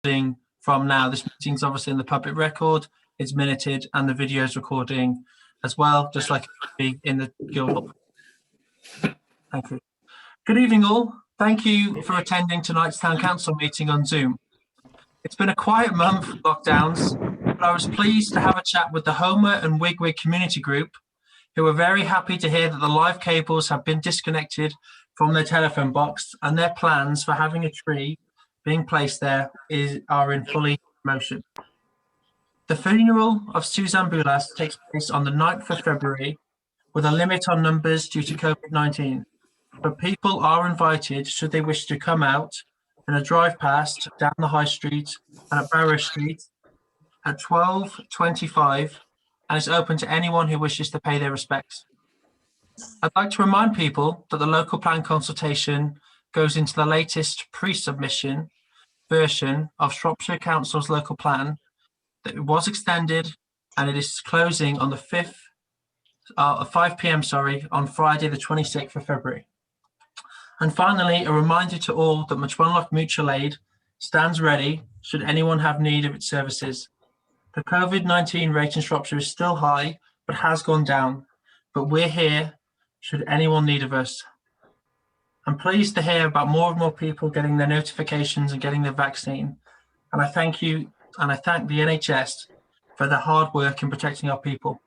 from now. This meeting's obviously in the public record, it's minuted, and the video is recording as well, just like it would be in the Guildhall. Thank you. Good evening, all. Thank you for attending tonight's Town Council meeting on Zoom. It's been a quiet month of lockdowns, but I was pleased to have a chat with the Homer and Wigwig community group, who were very happy to hear that the live cables have been disconnected from their telephone box and their plans for having a tree being placed there are in fully motion. The funeral of Suzanne Boulas takes place on the 9th of February with a limit on numbers due to COVID-19. But people are invited should they wish to come out in a drive past down the High Street and at Barrow Street at 12:25, and it's open to anyone who wishes to pay their respects. I'd like to remind people that the local plan consultation goes into the latest pre-submission version of Shropshire Council's local plan that was extended, and it is closing on the 5 p.m. on Friday the 26th of February. And finally, a reminder to all that Matchwenlock Mutual Aid stands ready should anyone have need of its services. The COVID-19 rate in Shropshire is still high, but has gone down. But we're here should anyone need of us. I'm pleased to hear about more and more people getting their notifications and getting their vaccine. And I thank you, and I thank the NHS for their hard work in protecting our people.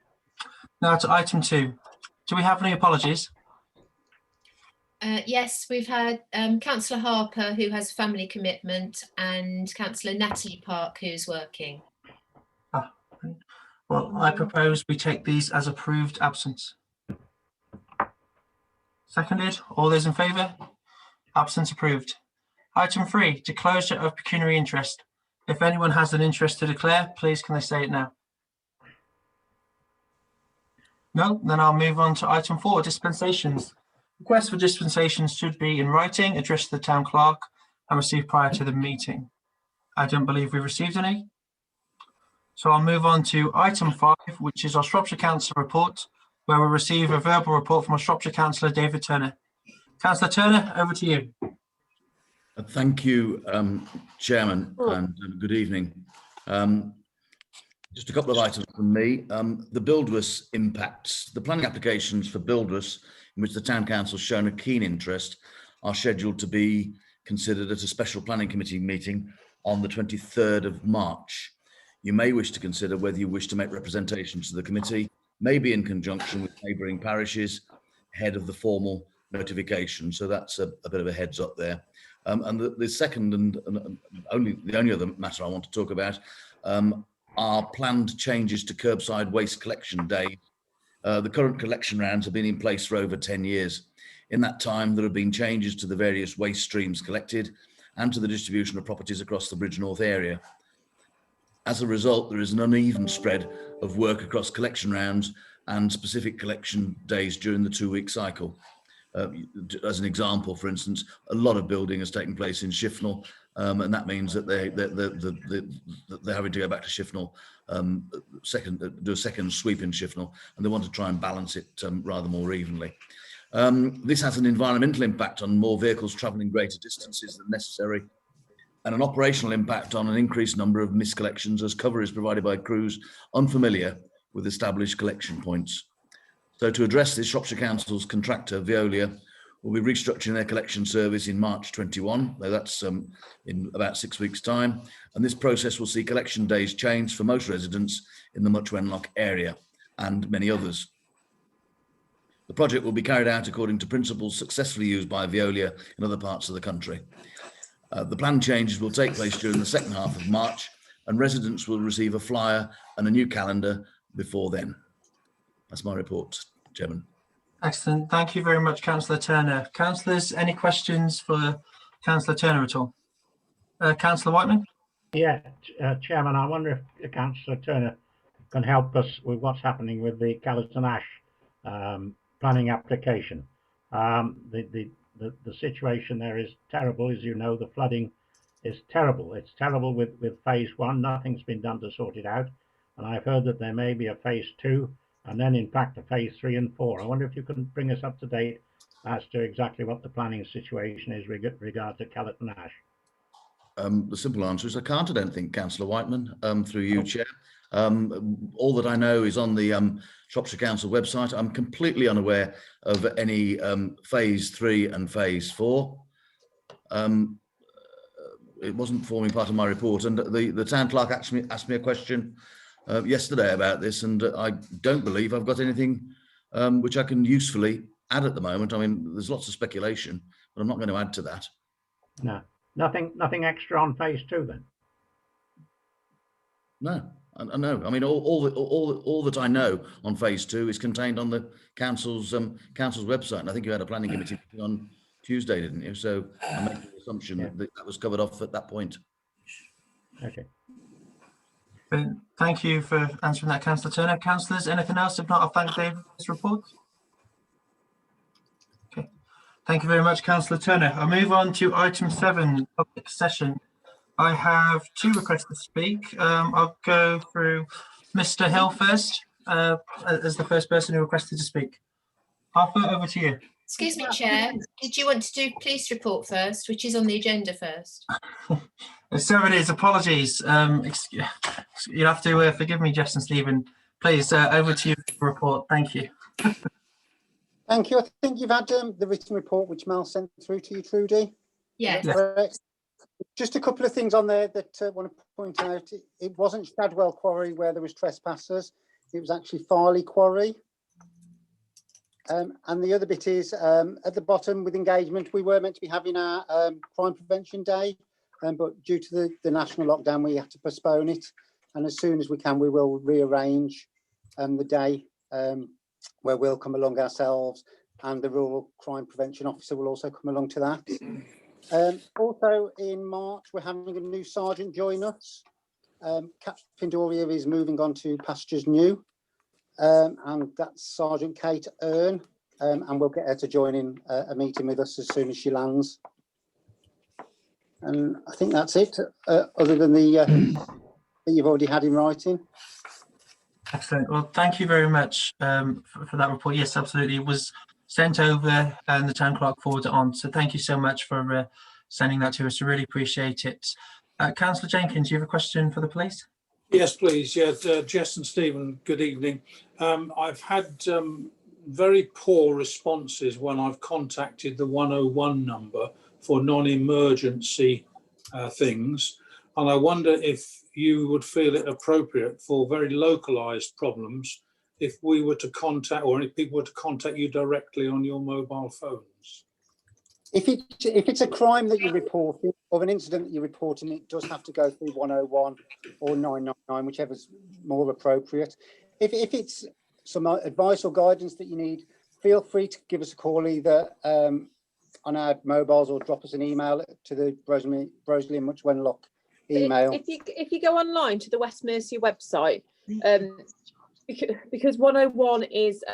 Now to item 2. Do we have any apologies? Yes, we've had Councillor Harper, who has a family commitment, and Councillor Natalie Park, who's working. Well, I propose we take these as approved absence. Seconded. All those in favour? Absence approved. Item 3, disclosure of pecuniary interest. If anyone has an interest to declare, please can they say it now? No? Then I'll move on to item 4, dispensations. Requests for dispensations should be in writing, addressed to the town clerk, and received prior to the meeting. I don't believe we've received any. So I'll move on to item 5, which is our Shropshire Council report, where we'll receive a verbal report from our Shropshire Councillor, David Turner. Councillor Turner, over to you. Thank you, Chairman, and good evening. Just a couple of items from me. The Buildwas impacts. The planning applications for Buildwas, in which the Town Council has shown a keen interest, are scheduled to be considered at a special planning committee meeting on the 23rd of March. You may wish to consider whether you wish to make representations to the committee, maybe in conjunction with neighbouring parishes, ahead of the formal notification. So that's a bit of a heads up there. And the second and the only other matter I want to talk about are planned changes to curbside waste collection day. The current collection rounds have been in place for over 10 years. In that time, there have been changes to the various waste streams collected and to the distribution of properties across the Bridgnorth area. As a result, there is an uneven spread of work across collection rounds and specific collection days during the 2-week cycle. As an example, for instance, a lot of building has taken place in Shifnal, and that means that they're having to go back to Shifnal, do a second sweep in Shifnal, and they want to try and balance it rather more evenly. This has an environmental impact on more vehicles travelling greater distances than necessary, and an operational impact on an increased number of miscollections as cover is provided by crews unfamiliar with established collection points. So to address this, Shropshire Council's contractor, Veolia, will be restructuring their collection service in March 21, though that's in about 6 weeks' time. And this process will see collection days change for most residents in the Matchwenlock area and many others. The project will be carried out according to principles successfully used by Veolia in other parts of the country. The planned changes will take place during the second half of March, and residents will receive a flyer and a new calendar before then. That's my report, Chairman. Excellent. Thank you very much, Councillor Turner. Councillors, any questions for Councillor Turner at all? Councillor Whiteman? Yeah, Chairman, I wonder if Councillor Turner can help us with what's happening with the Callerton Ash planning application. The situation there is terrible. As you know, the flooding is terrible. It's terrible with phase 1. Nothing's been done to sort it out. And I've heard that there may be a phase 2 and then in fact a phase 3 and 4. I wonder if you can bring us up to date as to exactly what the planning situation is regard to Callerton Ash. The simple answer is I can't, I don't think, Councillor Whiteman, through you, Chair. All that I know is on the Shropshire Council website. I'm completely unaware of any phase 3 and phase 4. It wasn't forming part of my report, and the town clerk actually asked me a question yesterday about this, and I don't believe I've got anything which I can usefully add at the moment. I mean, there's lots of speculation, but I'm not going to add to that. No, nothing extra on phase 2 then. No, I know. I mean, all that I know on phase 2 is contained on the council's website. And I think you had a planning committee meeting on Tuesday, didn't you? So I make the assumption that was covered off at that point. Okay. Thank you for answering that, Councillor Turner. Councillors, anything else? If not, I'll thank David for his report. Okay. Thank you very much, Councillor Turner. I'll move on to item 7, public session. I have 2 requests to speak. I'll go through Mr. Hill first, as the first person who requested to speak. Arthur, over to you. Excuse me, Chair. Did you want to do police report first, which is on the agenda first? So it is. Apologies. You'll have to forgive me, Jess and Stephen. Please, over to you for the report. Thank you. Thank you. I think you've had the written report which Mel sent through to you, Trudy. Yeah. Correct. Just a couple of things on there that I want to point out. It wasn't Shadwell Quarry where there was trespassers. It was actually Farley Quarry. And the other bit is at the bottom with engagement, we were meant to be having our crime prevention day, but due to the national lockdown, we have to postpone it. And as soon as we can, we will rearrange the day where we'll come along ourselves, and the rural crime prevention officer will also come along to that. Also in March, we're having a new sergeant join us. Captain Pindoria is moving on to pastures new. And that's Sergeant Kate Earn, and we'll get her to join in a meeting with us as soon as she lands. And I think that's it, other than the that you've already had in writing. Excellent. Well, thank you very much for that report. Yes, absolutely. It was sent over and the town clerk forwarded it on. So thank you so much for sending that to us. We really appreciate it. Councillor Jenkins, you have a question for the police? Yes, please. Yeah, Jess and Stephen, good evening. I've had very poor responses when I've contacted the 101 number for non-emergency things. And I wonder if you would feel it appropriate for very localised problems if we were to contact, or if people were to contact you directly on your mobile phones. If it's a crime that you're reporting or an incident that you're reporting, it does have to go through 101 or 999, whichever's more appropriate. If it's some advice or guidance that you need, feel free to give us a call either on our mobiles or drop us an email to the Broseley and Much Wenlock email. If you go online to the West Mercia website, because 101 is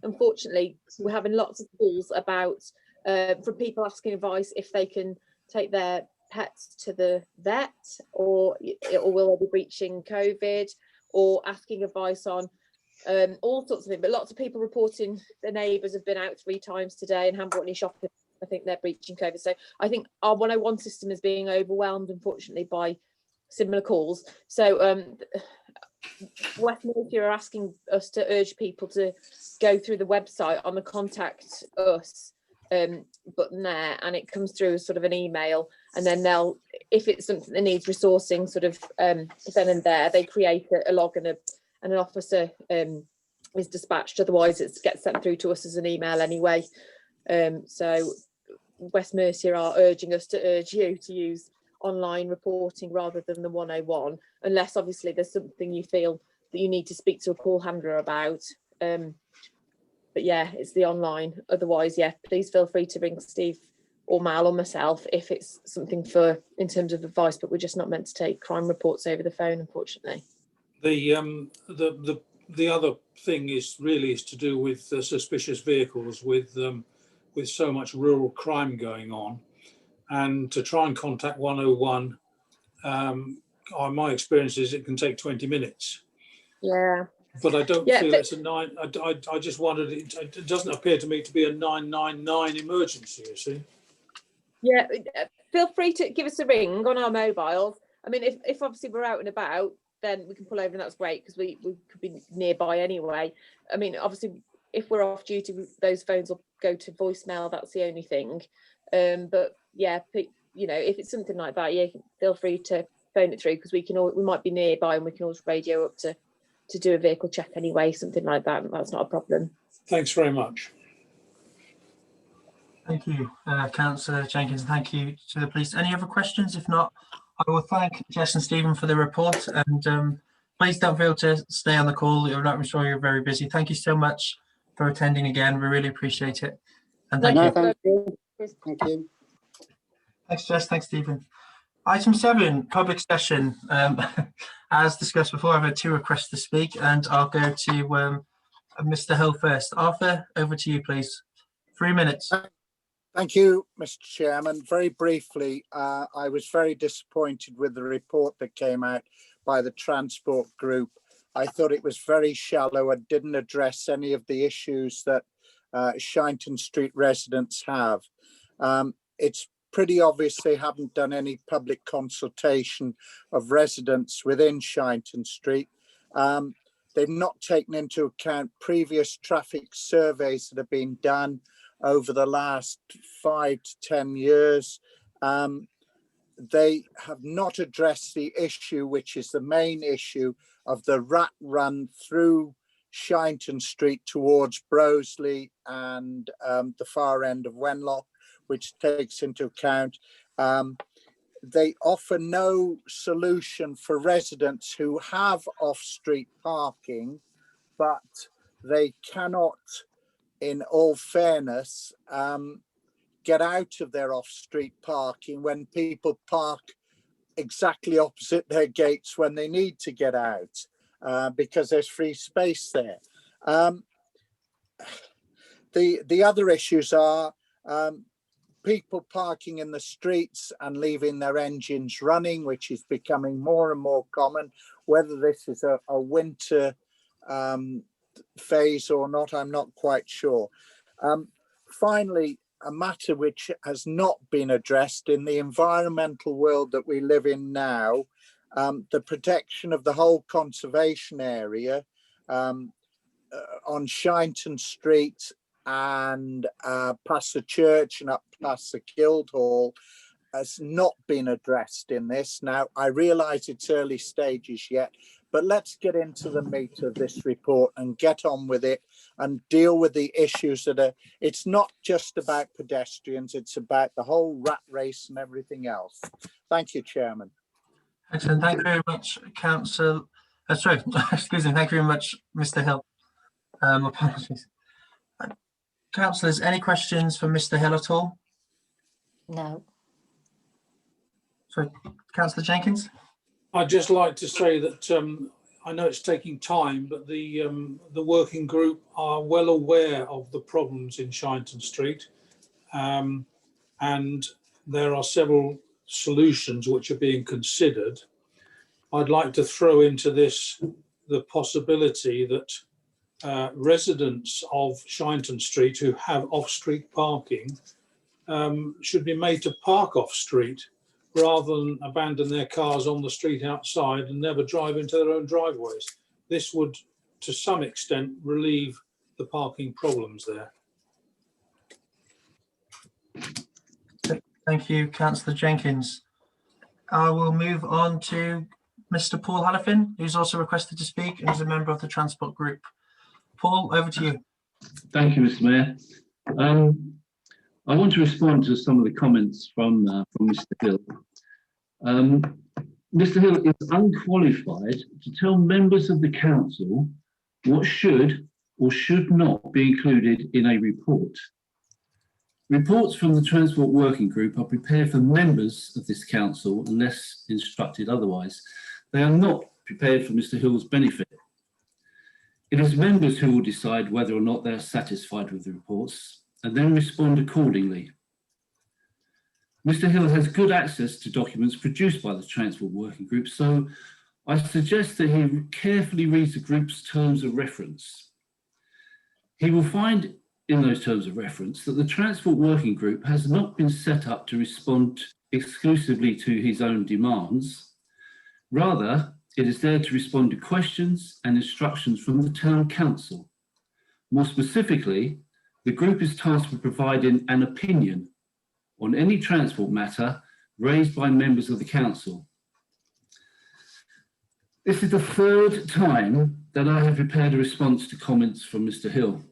unfortunately we're having lots of calls about from people asking advice if they can take their pets to the vet, or will they be breaching COVID, or asking advice on all sorts of things. But lots of people reporting their neighbours have been out 3 times today and haven't brought any shopping. I think they're breaching COVID. So I think our 101 system is being overwhelmed, unfortunately, by similar calls. So West Mercia are asking us to urge people to go through the website on the contact us button there, and it comes through as sort of an email, and then they'll, if it's something that needs resourcing sort of then and there, they create a log and an officer is dispatched. Otherwise it gets sent through to us as an email anyway. So West Mercia are urging us to urge you to use online reporting rather than the 101, unless obviously there's something you feel that you need to speak to a call handler about. But yeah, it's the online. Otherwise, yeah, please feel free to ring Steve or Mal or myself if it's something in terms of advice, but we're just not meant to take crime reports over the phone, unfortunately. The other thing is to do with suspicious vehicles with so much rural crime going on, and to try and contact 101, my experience is it can take 20 minutes. Yeah. But I don't feel it's a 9. I just wondered, it doesn't appear to me to be a 999 emergency, you see. Yeah, feel free to give us a ring on our mobiles. I mean, if obviously we're out and about, then we can pull over and that's great because we could be nearby anyway. I mean, obviously, if we're off duty, those phones will go to voicemail. That's the only thing. But yeah, you know, if it's something like that, yeah, feel free to phone it through because we might be nearby and we can always radio up to do a vehicle check anyway, something like that. That's not a problem. Thanks very much. Thank you, Councillor Jenkins. Thank you to the police. Any other questions? If not, I will thank Jess and Stephen for the report, and please don't feel to stay on the call. I'm sure you're very busy. Thank you so much for attending again. We really appreciate it. And thank No, you. thank you. Thank you. Thanks, Jess. Thanks, Stephen. Item 7, public session. As discussed before, I've had 2 requests to speak, and I'll go to Mr. Hill first. Arthur, over to you, please. 3 minutes. Thank you, Mr. Chairman. Very briefly, I was very disappointed with the report that came out by the Transport Group. I thought it was very shallow and didn't address any of the issues that Shinton Street residents have. It's pretty obvious they haven't done any public consultation of residents within Shinton Street. They've not taken into account previous traffic surveys that have been done over the last 5 to 10 years. They have not addressed the issue, which is the main issue of the rat run through Shinton Street towards Broseley and the far end of Wenlock, which takes into account. They offer no solution for residents who have off-street parking, but they cannot, in all fairness, get out of their off-street parking when people park exactly opposite their gates when they need to get out because there's free space there. The other issues are people parking in the streets and leaving their engines running, which is becoming more and more common. Whether this is a winter phase or not, I'm not quite sure. Finally, a matter which has not been addressed in the environmental world that we live in now, the protection of the whole conservation area on Shinton Street and past the church and up past the Guildhall has not been addressed in this. Now, I realise it's early stages yet, but let's get into the meat of this report and get on with it and deal with the issues that are, it's not just about pedestrians, it's about the whole rat race and everything else. Thank you, Chairman. Excellent. Thank you very much, Councillor. Sorry, excuse me. Thank you very much, Mr. Hill. Apologies. Councillors, any questions for Mr. Hill at all? No. Sorry, Councillor Jenkins? I'd just like to say that I know it's taking time, but the working group are well aware of the problems in Shinton Street, and there are several solutions which are being considered. I'd like to throw into this the possibility that residents of Shinton Street who have off-street parking should be made to park off-street rather than abandon their cars on the street outside and never drive into their own driveways. This would, to some extent, relieve the parking problems there. Thank you, Councillor Jenkins. I will move on to Mr. Paul Halifin, who's also requested to speak and is a member of the Transport Group. Paul, over to you. Thank you, Mr. Mayor. I want to respond to some of the comments from Mr. Hill. Mr. Hill is unqualified to tell members of the council what should or should not be included in a report. Reports from the Transport Working Group are prepared for members of this council unless instructed otherwise. They are not prepared for Mr. Hill's benefit. It is members who will decide whether or not they are satisfied with the reports and then respond accordingly. Mr. Hill has good access to documents produced by the Transport Working Group, so I suggest that he carefully reads the group's terms of reference. He will find in those terms of reference that the Transport Working Group has not been set up to respond exclusively to his own demands. Rather, it is there to respond to questions and instructions from the Town Council. More specifically, the group is tasked with providing an opinion on any transport matter raised by members of the council. This is the third time that I have prepared a response to comments from Mr. Hill.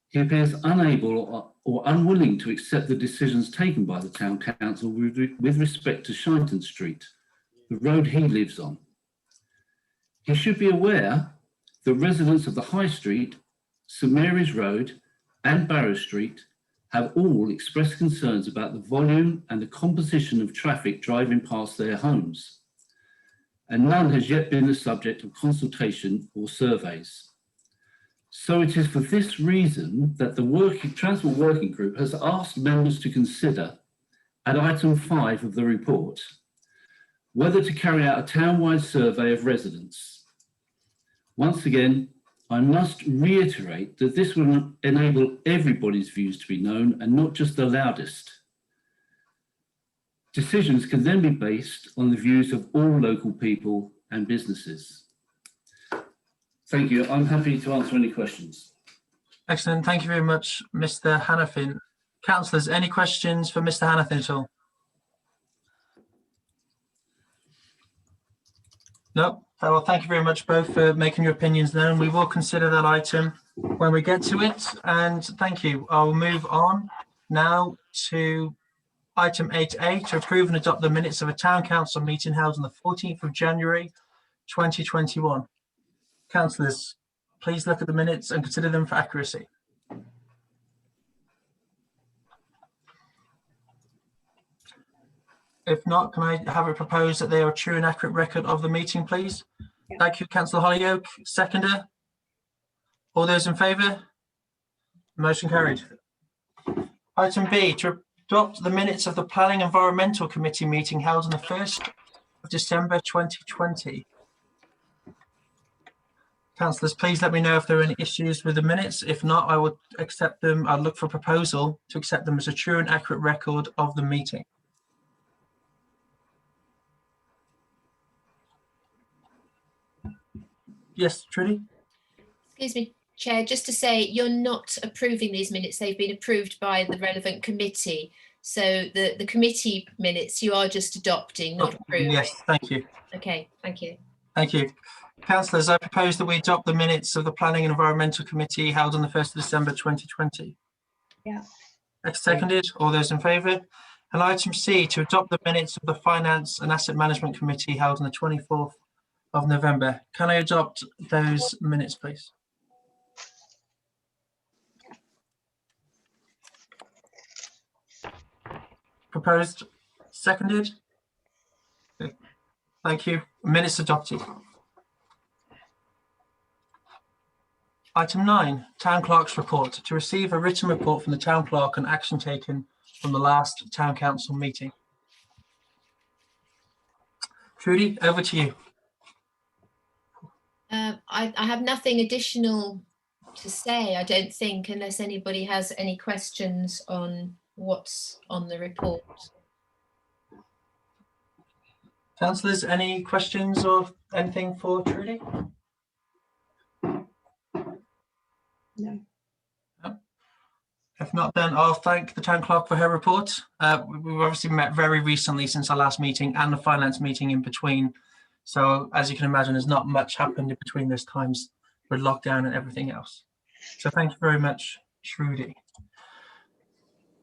He appears unable or unwilling to accept the decisions taken by the Town Council with respect to Shinton Street, the road he lives on. He should be aware that residents of the High Street, St Mary's Road and Barrow Street have all expressed concerns about the volume and the composition of traffic driving past their homes, and none has yet been the subject of consultation or surveys. So it is for this reason that the Transport Working Group has asked members to consider, at item 5 of the report, whether to carry out a town-wide survey of residents. Once again, I must reiterate that this will enable everybody's views to be known and not just the loudest. Decisions can then be based on the views of all local people and businesses. Thank you. I'm happy to answer any questions. Excellent. Thank you very much, Mr. Hanafin. Councillors, any questions for Mr. Hanafin at all? No. Well, thank you very much both for making your opinions known. We will consider that item when we get to it. And thank you. I'll move on now to item 8A, to approve and adopt the minutes of a town council meeting held on the 14th of January 2021. Councillors, please look at the minutes and consider them for accuracy. If not, can I have it proposed that they are a true and accurate record of the meeting, please? Thank you, Councillor Hollyoake. Seconder? All those in favour? Motion carried. Item B, to adopt the minutes of the Planning Environmental Committee meeting held on the 1st of December 2020. Councillors, please let me know if there are any issues with the minutes. If not, I would accept them. I'll look for a proposal to accept them as a true and accurate record of the meeting. Yes, Trudy? Excuse me, Chair, just to say you're not approving these minutes. They've been approved by the relevant committee. So the committee minutes you are just adopting, not approving. Yes, thank you. Okay, thank you. Thank you. Councillors, I propose that we adopt the minutes of the Planning and Environmental Committee held on the 1st of December 2020. Yeah. Seconded. All those in favour? And item C, to adopt the minutes of the Finance and Asset Management Committee held on the 24th of November. Can I adopt those minutes, please? Proposed. Seconded. Okay. Thank you. Minutes adopted. Item 9, Town Clerk's report. To receive a written report from the Town Clerk on action taken from the last Town Council meeting. Trudy, over to you. I have nothing additional to say, I don't think, unless anybody has any questions on what's on the report. Councillors, any questions or anything for Trudy? No. No? If not, then I'll thank the Town Clerk for her report. We've obviously met very recently since our last meeting and the finance meeting in between. So as you can imagine, there's not much happened in between those times with lockdown and everything else. So thank you very much, Trudy.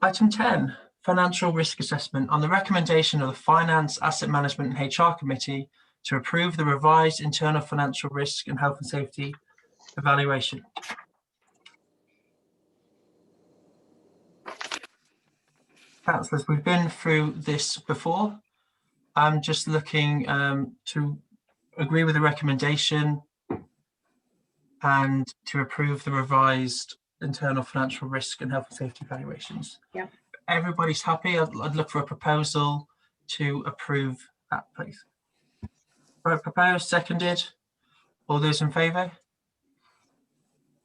Item 10, financial risk assessment. On the recommendation of the Finance, Asset Management and HR Committee to approve the revised internal financial risk and health and safety evaluation. Councillors, we've been through this before. I'm just looking to agree with the recommendation and to approve the revised internal financial risk and health and safety evaluations. Yeah. Everybody's happy. I'd look for a proposal to approve that, please. Right, proposed, seconded. All those in favour?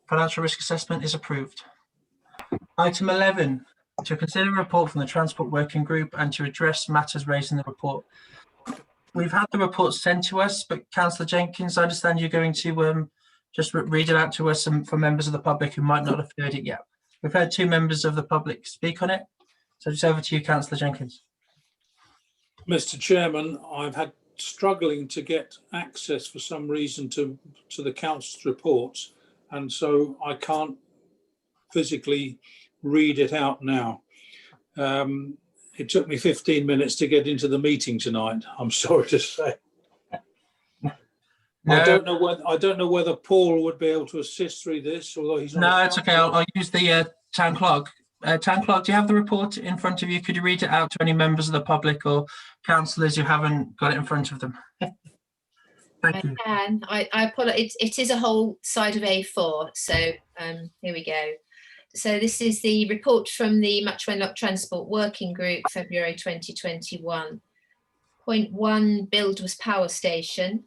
Financial risk assessment is approved. Item 11, to consider a report from the Transport Working Group and to address matters raised in the report. We've had the report sent to us, but Councillor Jenkins, I understand you're going to just read it out to us and for members of the public who might not have heard it yet. We've had 2 members of the public speak on it. So just over to you, Councillor Jenkins. Mr. Chairman, I've had struggling to get access for some reason to the council's reports, and so I can't physically read it out now. It took me 15 minutes to get into the meeting tonight, I'm sorry to say. No. I don't know whether Paul would be able to assist through this, although he's not. No, it's okay. I'll use the town clerk. Town clerk, do you have the report in front of you? Could you read it out to any members of the public or councillors who haven't got it in front of them? Thank you. I apologize. It is a whole side of A4. So here we go. So this is the report from the Much Wenlock Transport Working Group, February 2021. Point 1, Buildwas Power Station.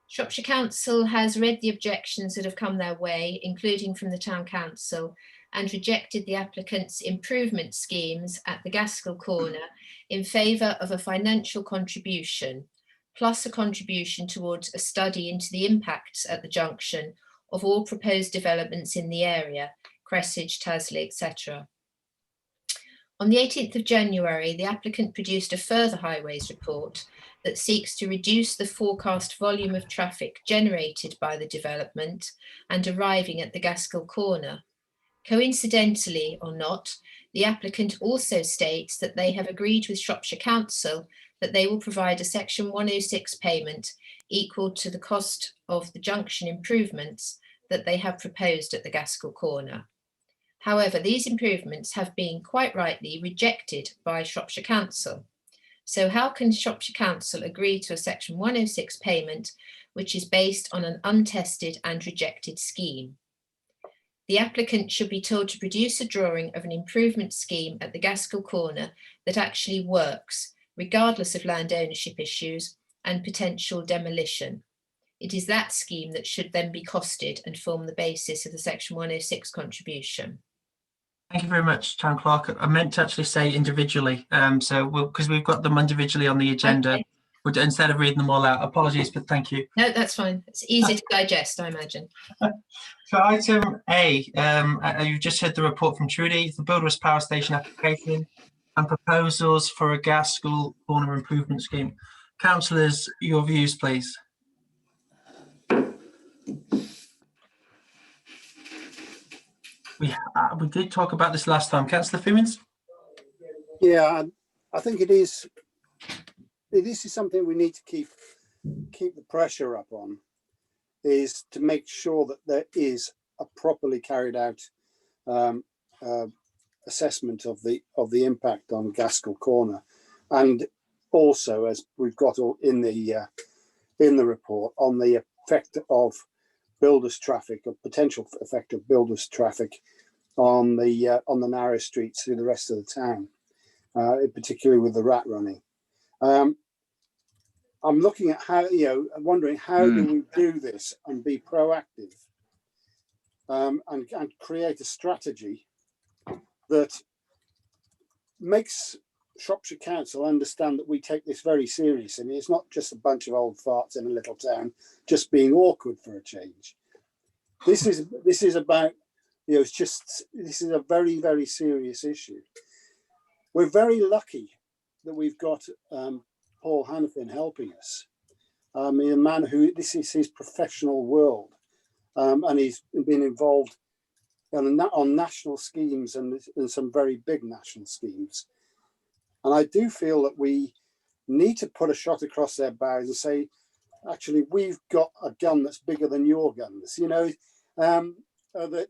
Shropshire Council has read the objections that have come their way, including from the Town Council, and rejected the applicant's improvement schemes at the Gaskell Corner in favour of a financial contribution, plus a contribution towards a study into the impacts at the junction of all proposed developments in the area, Cressidge, Tasley, etc. On the 18th of January, the applicant produced a further highways report that seeks to reduce the forecast volume of traffic generated by the development and arriving at the Gaskell Corner. Coincidentally or not, the applicant also states that they have agreed with Shropshire Council that they will provide a Section 106 payment equal to the cost of the junction improvements that they have proposed at the Gaskell Corner. However, these improvements have been quite rightly rejected by Shropshire Council. So how can Shropshire Council agree to a Section 106 payment which is based on an untested and rejected scheme? The applicant should be told to produce a drawing of an improvement scheme at the Gaskell Corner that actually works, regardless of land ownership issues and potential demolition. It is that scheme that should then be costed and form the basis of the Section 106 contribution. Thank you very much, Town Clerk. I meant to actually say individually, because we've got them individually on the agenda, Okay. Instead of reading them all out. Apologies, but thank you. No, that's fine. It's easy to digest, I imagine. So item A, you've just heard the report from Trudy, the Buildwas Power Station application and proposals for a Gaskell Corner improvement scheme. Councillors, your views, please. We did talk about this last time. Councillor Fimmins? Yeah, I think it is. This is something we need to keep the pressure up on, is to make sure that there is a properly carried out assessment of the impact on Gaskell Corner, and also, as we've got all in the report, on the effect of builders traffic, or potential effect of builders traffic on the narrow streets through the rest of the town, particularly with the rat running. I'm looking at how, wondering how do we do this and be proactive, and create a strategy that makes Shropshire Council understand that we take this very seriously. I mean, it's not just a bunch of old farts in a little town just being awkward for a change. This is about, this is a very, very serious issue. We're very lucky that we've got Paul Hanafin helping us. I mean, a man who, this is his professional world, and he's been involved on national schemes and some very big national schemes. And I do feel that we need to put a shot across their bows and say, actually, we've got a gun that's bigger than your guns, that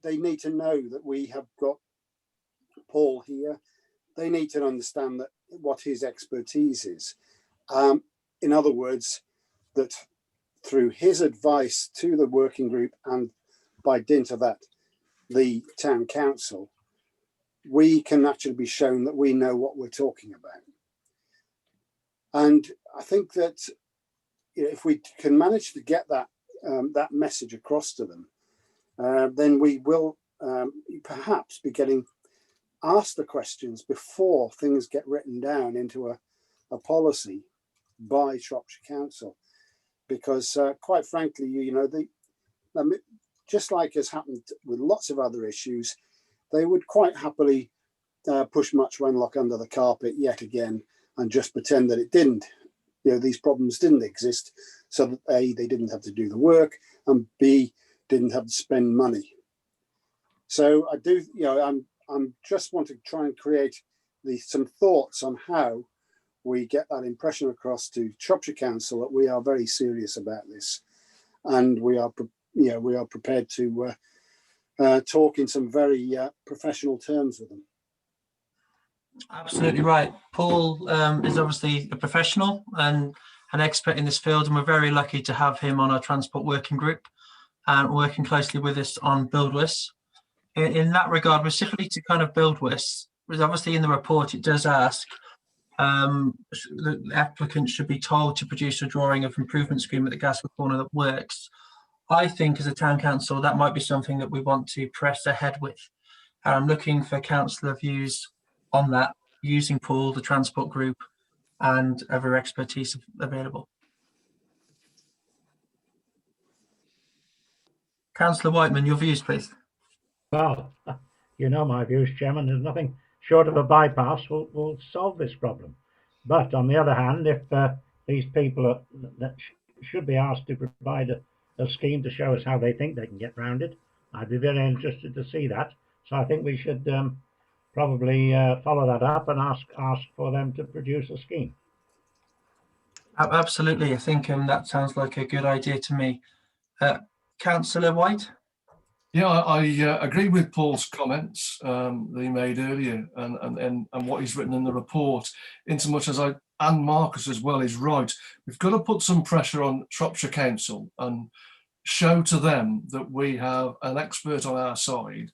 they need to know that we have got Paul here. They need to understand that what his expertise is. In other words, that through his advice to the working group and by dint of that, the town council, we can actually be shown that we know what we're talking about. And I think that if we can manage to get that that message across to them, then we will perhaps be getting asked the questions before things get written down into a policy by Shropshire Council, because quite frankly, just like has happened with lots of other issues, they would quite happily push Much Wenlock under the carpet yet again and just pretend that it didn't. These problems didn't exist, so that A, they didn't have to do the work, and B, didn't have to spend money. So I do, I'm just want to try and create some thoughts on how we get that impression across to Shropshire Council that we are very serious about this, and we are prepared to talk in some very professional terms with them. Absolutely right. Paul is obviously a professional and an expert in this field, and we're very lucky to have him on our transport working group and working closely with us on BuildWIS. In that regard, specifically to kind of BuildWIS, because obviously in the report it does ask the applicant should be told to produce a drawing of improvement scheme at the Gaskell corner that works. I think as a town council that might be something that we want to press ahead with. I'm looking for councillor views on that, using Paul, the transport group, and other expertise available. Councillor Whiteman, your views, please. Well, you know my views, Chairman. There's nothing short of a bypass will solve this problem. But on the other hand, if these people should be asked to provide a scheme to show us how they think they can get round it, I'd be very interested to see that. So I think we should probably follow that up and ask for them to produce a scheme. Absolutely, I think that sounds like a good idea to me. Councillor White? Yeah, I agree with Paul's comments that he made earlier and what he's written in the report, insomuch as and Marcus as well is right. We've got to put some pressure on Shropshire Council and show to them that we have an expert on our side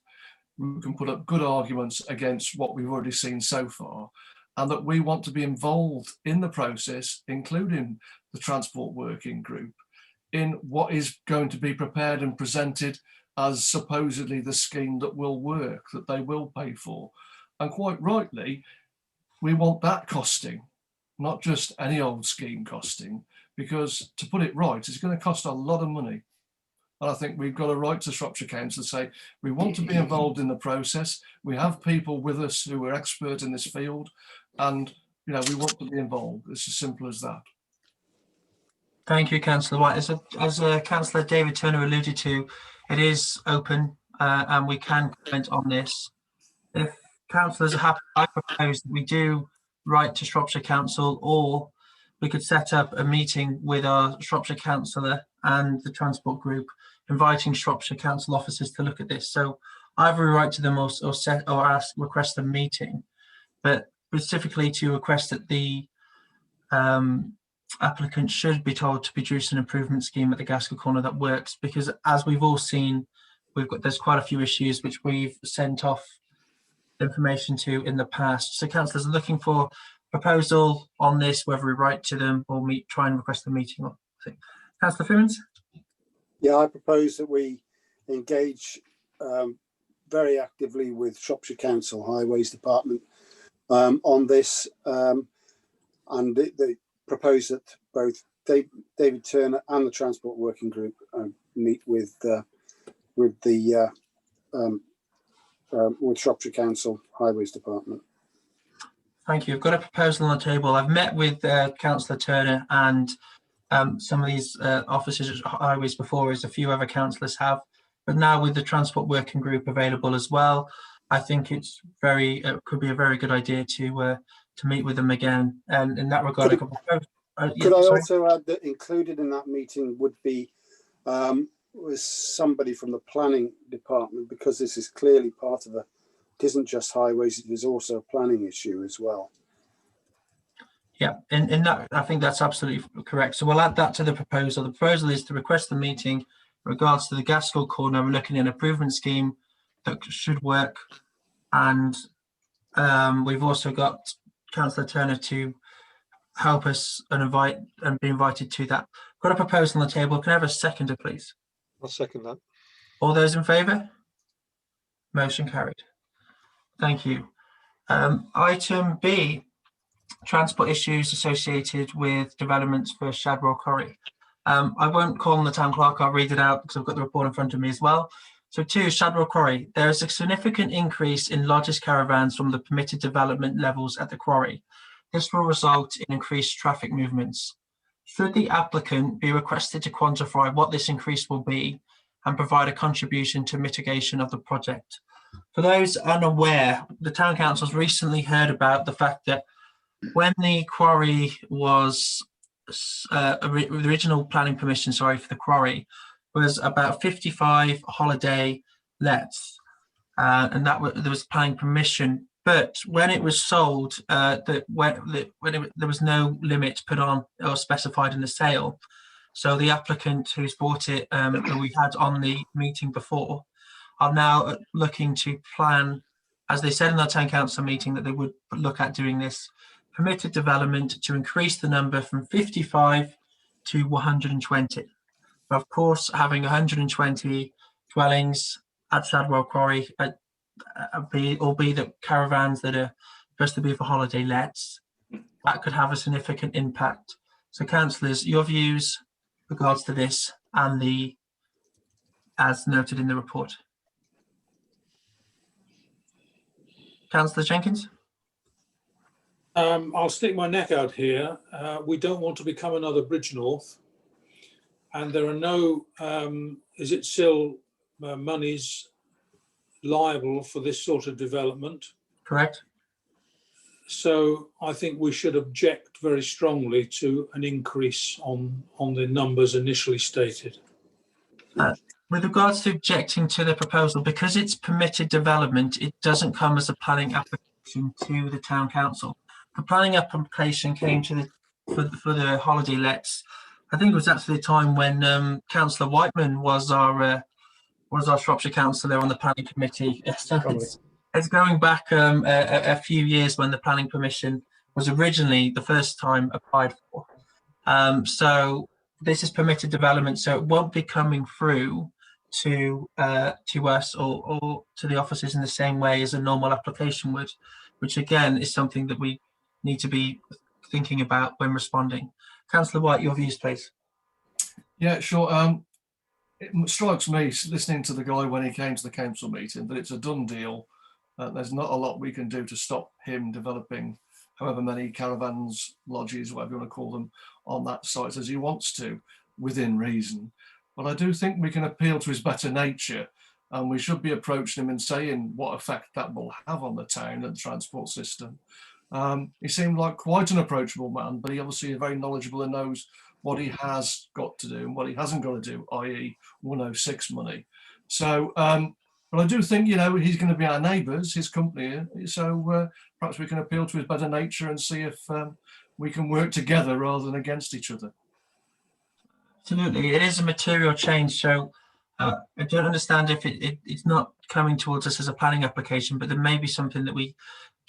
who can put up good arguments against what we've already seen so far, and that we want to be involved in the process, including the Transport Working Group, in what is going to be prepared and presented as supposedly the scheme that will work, that they will pay for. And quite rightly, we want that costing, not just any old scheme costing, because to put it right, it's going to cost a lot of money. And I think we've got a right to Shropshire Council to say, we want to be involved in the process. We have people with us who are expert in this field, and we want to be involved. It's as simple as that. Thank you, Councillor White. As Councillor David Turner alluded to, it is open and we can comment on this. If councillors are happy, I propose that we do write to Shropshire Council, or we could set up a meeting with our Shropshire councillor and the transport group, inviting Shropshire Council officers to look at this. So either we write to them or request a meeting, but specifically to request that the applicant should be told to produce an improvement scheme at the Gaskell corner that works, because as we've all seen, there's quite a few issues which we've sent off information to in the past. So councillors are looking for proposal on this, whether we write to them or try and request a meeting. Councillor Fimmins? Yeah, I propose that we engage very actively with Shropshire Council Highways Department on this, and they propose that both David Turner and the Transport Working Group meet with Shropshire Council Highways Department. Thank you. I've got a proposal on the table. I've met with Councillor Turner and some of these officers at Highways before, as a few other councillors have, but now with the Transport Working Group available as well, I think it could be a very good idea to meet with them again. And in that regard, could I also add that included in that meeting would be was somebody from the planning department, because this is clearly part of it isn't just highways, it is also a planning issue as well. Yeah, in that, I think that's absolutely correct. So we'll add that to the proposal. The proposal is to request the meeting in regards to the Gaskell corner. We're looking at an improvement scheme that should work, and we've also got Councillor Turner to help us and be invited to that. Got a proposal on the table. Can I have a seconder, please? I'll second that. All those in favour? Motion carried. Thank you. Item B, transport issues associated with developments for Shadwell Quarry. I won't call on the town clerk, I'll read it out because I've got the report in front of me as well. So 2, Shadwell Quarry. There is a significant increase in lodges caravans from the permitted development levels at the quarry. This will result in increased traffic movements. Should the applicant be requested to quantify what this increase will be and provide a contribution to mitigation of the project? For those unaware, the town council's recently heard about the fact that when the quarry was, the original planning permission, for the quarry, was about 55 holiday lets, and there was planning permission. But when it was sold, there was no limit put on or specified in the sale. So the applicant who's bought it, that we had on the meeting before, are now looking to plan, as they said in our town council meeting, that they would look at doing this permitted development to increase the number from 55 to 120. Of course, having 120 dwellings at Shadwell Quarry, albeit the caravans that are supposed to be for holiday lets, that could have a significant impact. So, councillors, your views regards to this and the, as noted in the report. Councillor Jenkins? I'll stick my neck out here. We don't want to become another Bridgenorth. And there are no, is it still monies liable for this sort of development? Correct. So I think we should object very strongly to an increase on the numbers initially stated. With regards to objecting to the proposal, because it's permitted development, it doesn't come as a planning application to the town council. The planning application came to for the holiday lets. I think it was actually the time when Councillor Whiteman was our Shropshire councillor on the planning committee. So it's going back a few years when the planning permission was originally the first time applied for. So this is permitted development, so it won't be coming through to us or to the offices in the same way as a normal application would, which again is something that we need to be thinking about when responding. Councillor White, your views, please. Yeah, sure. It strikes me, listening to the guy when he came to the council meeting, that it's a done deal. There's not a lot we can do to stop him developing however many caravans, lodges, whatever you want to call them, on that site as he wants to, within reason. But I do think we can appeal to his better nature, and we should be approaching him and saying what effect that will have on the town and the transport system. He seemed like quite an approachable man, but he obviously is very knowledgeable and knows what he has got to do and what he hasn't got to do, i.e. 106 money. So, but I do think, you know, he's going to be our neighbours, his company, so perhaps we can appeal to his better nature and see if we can work together rather than against each other. Absolutely, it is a material change, so I don't understand if it's not coming towards us as a planning application, but there may be something that we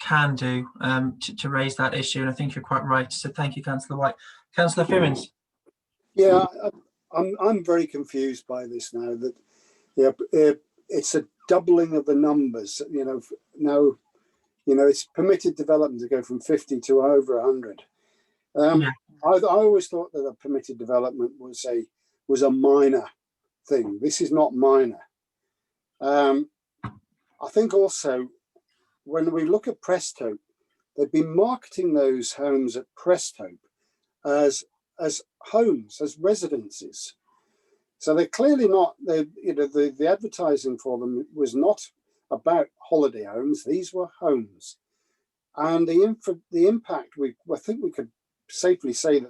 can do to raise that issue, and I think you're quite right. So thank you, Councillor White. Councillor Fimmins. Yeah, I'm very confused by this now. That it's a doubling of the numbers. You know, now, you know, it's permitted development to go from 50 to over 100. I always thought that a permitted development was a minor thing. This is not minor. I think also when we look at Prestope, they've been marketing those homes at Prestope as homes, as residences. So they're clearly not. The advertising for them was not about holiday homes. These were homes, and the impact. I think we could safely say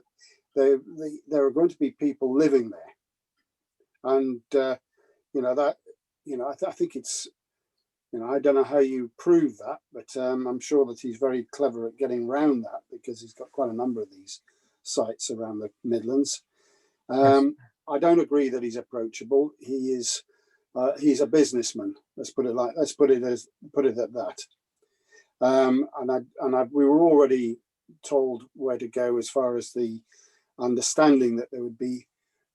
that there are going to be people living there, and I think it's. I don't know how you prove that, but I'm sure that he's very clever at getting around that because he's got quite a number of these sites around the Midlands. I don't agree that he's approachable. He's a businessman. Let's put it at that. We were already told where to go as far as the understanding that there would be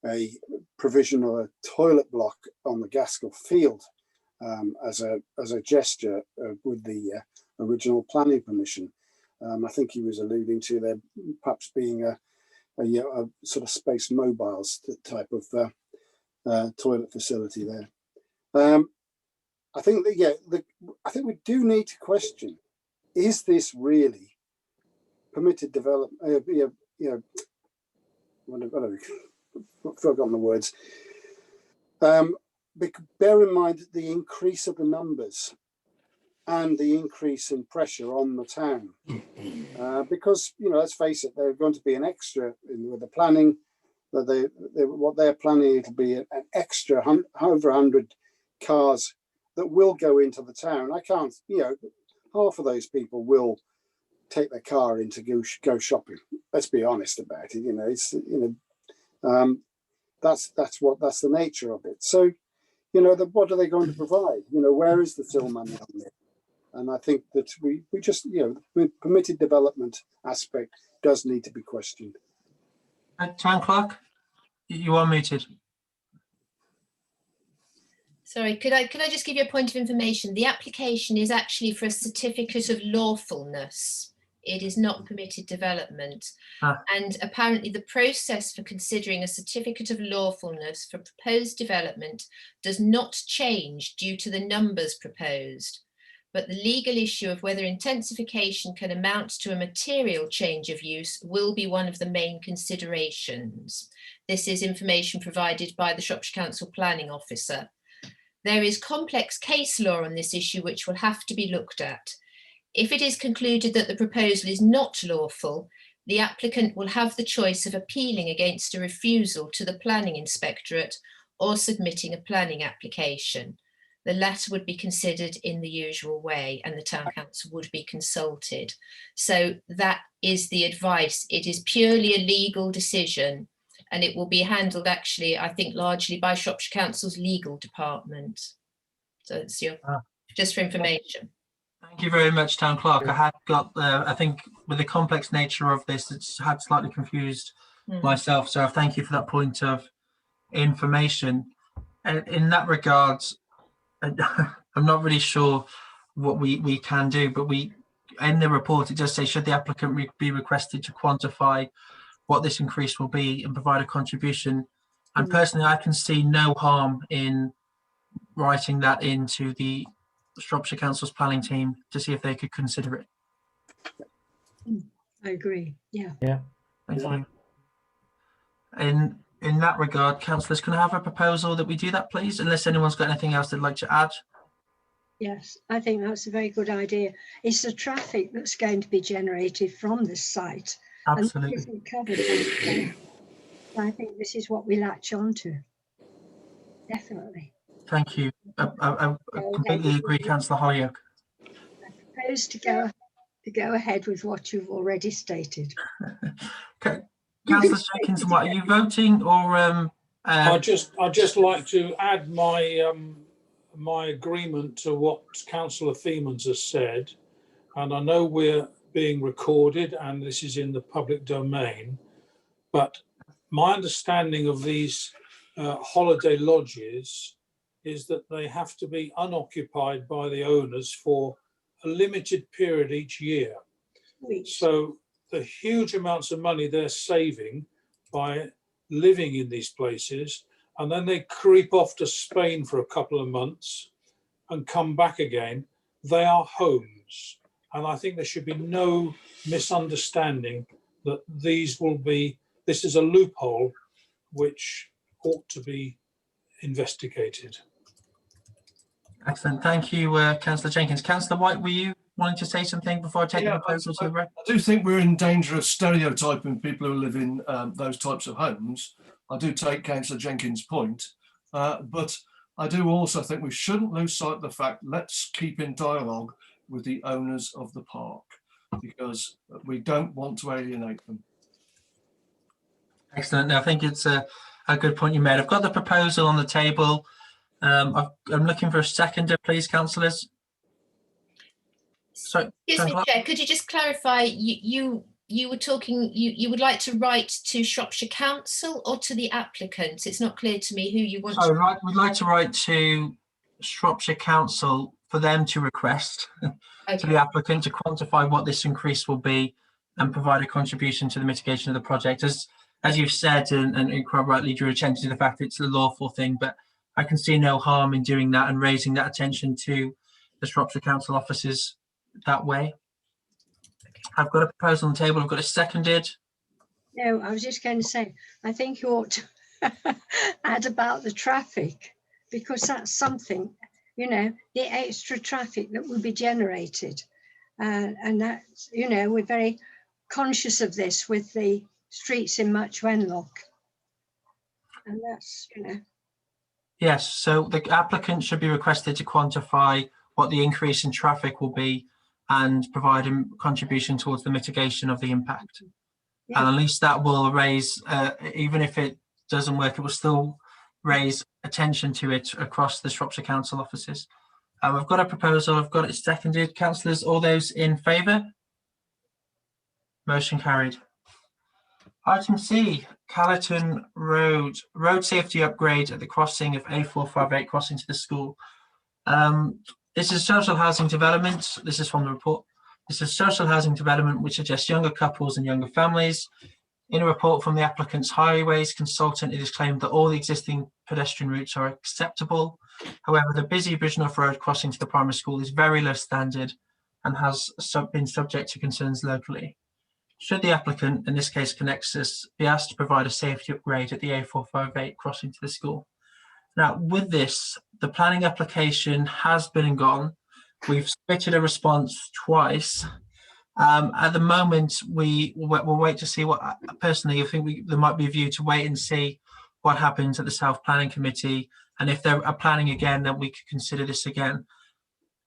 a provision of a toilet block on the Gaskell Field as a gesture with the original planning permission. I think he was alluding to there perhaps being a sort of Space Mobiles type of toilet facility there. I think that I think we do need to question: is this really permitted development? I've forgotten the words. Bear in mind the increase of the numbers and the increase in pressure on the town, because let's face it, they're going to be an extra with the planning. That what they're planning, it'll be an extra over 100 cars that will go into the town. I can't, half of those people will take their car in to go shopping. Let's be honest about it. It's that's the nature of it. So, what are they going to provide? Where is the till money on it? And I think that we just, the permitted development aspect does need to be questioned. Town Clerk, you are muted. Sorry, could I just give you a point of information? The application is actually for a certificate of lawfulness. It is not permitted development. And apparently the process for considering a certificate of lawfulness for proposed development does not change due to the numbers proposed. But the legal issue of whether intensification can amount to a material change of use will be one of the main considerations. This is information provided by the Shropshire Council Planning Officer. There is complex case law on this issue which will have to be looked at. If it is concluded that the proposal is not lawful, the applicant will have the choice of appealing against a refusal to the Planning Inspectorate or submitting a planning application. The latter would be considered in the usual way and the Town Council would be consulted. So that is the advice. It is purely a legal decision and it will be handled actually, I think, largely by Shropshire Council's legal department. So it's just for information. Thank you very much, Town Clerk. I had got, I think with the complex nature of this, it's had slightly confused myself. So thank you for that point of information. And in that regard, I'm not really sure what we can do, but in the report, it does say, should the applicant be requested to quantify what this increase will be and provide a contribution? And personally, I can see no harm in writing that into the Shropshire Council's planning team to see if they could consider it. I agree. Yeah. Thank you. In that regard, councillors, can I have a proposal that we do that, please? Unless anyone's got anything else they'd like to add. Yes, I think that's a very good idea. It's the traffic that's going to be generated from this site. Absolutely. And isn't covered. I think this is what we latch on to. Definitely. Thank you. I completely agree, Councillor Holyoke. I propose to go ahead with what you've already stated. Okay. Councillor Jenkins, what are you voting or? I'd just like to add my my agreement to what Councillor Thiemens has said, and I know we're being recorded and this is in the public domain, but my understanding of these holiday lodges is that they have to be unoccupied by the owners for a limited period each year. So the huge amounts of money they're saving by living in these places, and then they creep off to Spain for a couple of months and come back again, they are homes. And I think there should be no misunderstanding that this is a loophole which ought to be investigated. Excellent. Thank you, Councillor Jenkins. Councillor White, were you wanting to say something before I take the proposal to the record? I do think we're in danger of stereotyping people who live in those types of homes. I do take Councillor Jenkins' point, but I do also think we shouldn't lose sight of the fact, let's keep in dialogue with the owners of the park, because we don't want to alienate them. Excellent. I think it's a good point you made. I've got the proposal on the table. I'm looking for a seconder, please, councillors. So, excuse me, Chair, could you just clarify, you were talking, you would like to write to Shropshire Council or to the applicant? It's not clear to me who you want to. We'd like to write to Shropshire Council for them to request to Okay. the applicant to quantify what this increase will be and provide a contribution to the mitigation of the project. As you've said, and quite rightly drew attention to the fact it's a lawful thing, but I can see no harm in doing that and raising that attention to the Shropshire Council officers that way. I've got a proposal on the table. I've got it seconded. No, I was just going to say, I think you ought to add about the traffic, because that's something, you know, the extra traffic that will be generated. And that's, you know, we're very conscious of this with the streets in Much Wenlock. And that's, you know. Yes, so the applicant should be requested to quantify what the increase in traffic will be and provide a contribution towards the mitigation of the impact. Yeah. And at least that will raise, even if it doesn't work, it will still raise attention to it across the Shropshire Council offices. I've got a proposal, I've got it seconded. Councillors, all those in favour? Motion carried. Item C, Callerton Road, road safety upgrade at the crossing of A458 crossing to the school. This is social housing development. This is from the report. This is social housing development which suggests younger couples and younger families. In a report from the applicant's highways consultant, it is claimed that all the existing pedestrian routes are acceptable. However, the busy Bridgnorth Road crossing to the primary school is very low standard and has been subject to concerns locally. Should the applicant, in this case Connexus, be asked to provide a safety upgrade at the A458 crossing to the school? Now, with this, the planning application has been and gone. We've submitted a response twice. At the moment, we'll wait to see what, personally, I think there might be a view to wait and see what happens at the South Planning Committee. And if they are planning again, then we could consider this again.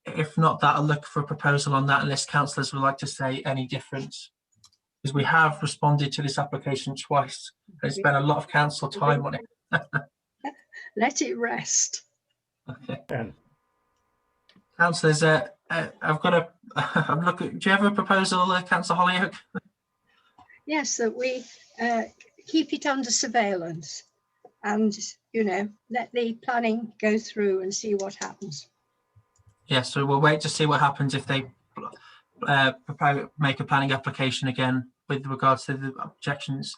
If not that, I'll look for a proposal on that unless councillors would like to say any different. Because we have responded to this application twice. And spent a lot of council time on it. Let it rest. Okay. Councillors, I've got a. I'm looking. Do you have a proposal, Councillor Hollyoak? Yes, that we keep it under surveillance, and you know, let the planning go through and see what happens. Yes, so we'll wait to see what happens if they make a planning application again with regards to the objections.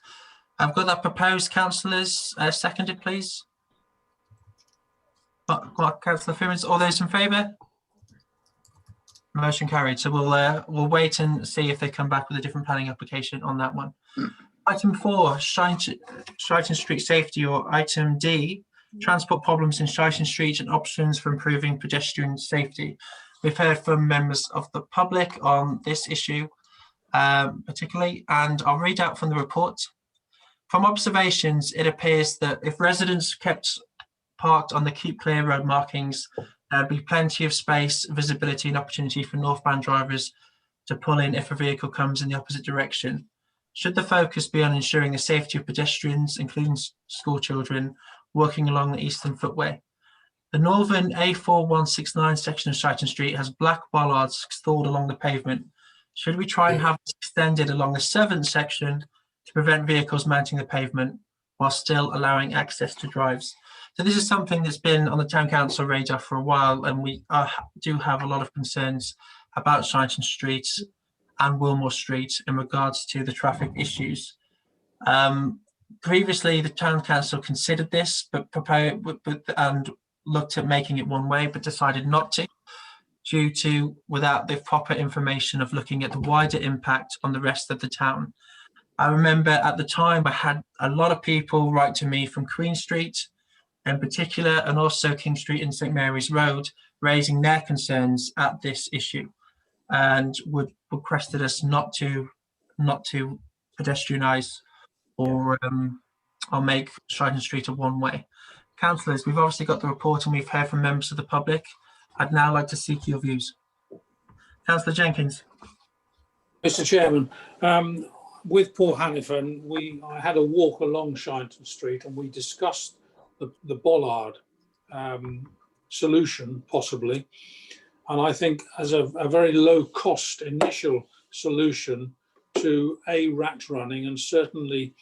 I've got that proposed. Councillors, seconded, please. Councillor Fimmins, all those in favour? Motion carried. So we'll wait and see if they come back with a different planning application on that one. Item 4, Shighton Street safety, or item D, transport problems in Shighton Street and options for improving pedestrian safety. We've heard from members of the public on this issue particularly, and I'll read out from the report. From observations, it appears that if residents kept parked on the Keep Clear road markings, there'd be plenty of space, visibility and opportunity for northbound drivers to pull in if a vehicle comes in the opposite direction. Should the focus be on ensuring the safety of pedestrians, including school children, walking along the eastern footway? The northern A4169 section of Shighton Street has black bollards installed along the pavement. Should we try and have this extended along the southern section to prevent vehicles mounting the pavement while still allowing access to drives? So this is something that's been on the Town Council radar for a while, and we do have a lot of concerns about Shighton Street and Wilmore Street in regards to the traffic issues. Previously, the Town Council considered this, and looked at making it one way, but decided not to, due to without the proper information of looking at the wider impact on the rest of the town. I remember at the time I had a lot of people write to me from Queen Street in particular, and also King Street and St Mary's Road, raising their concerns at this issue, and requested us not to pedestrianise or make Shighton Street a one-way. Councillors, we've obviously got the report and we've heard from members of the public. I'd now like to seek your views. Councillor Jenkins. Mr. Chairman, with Paul Hannifan, I had a walk along Shighton Street and we discussed the bollard solution possibly, and I think as a very low cost initial solution to rat running and certainly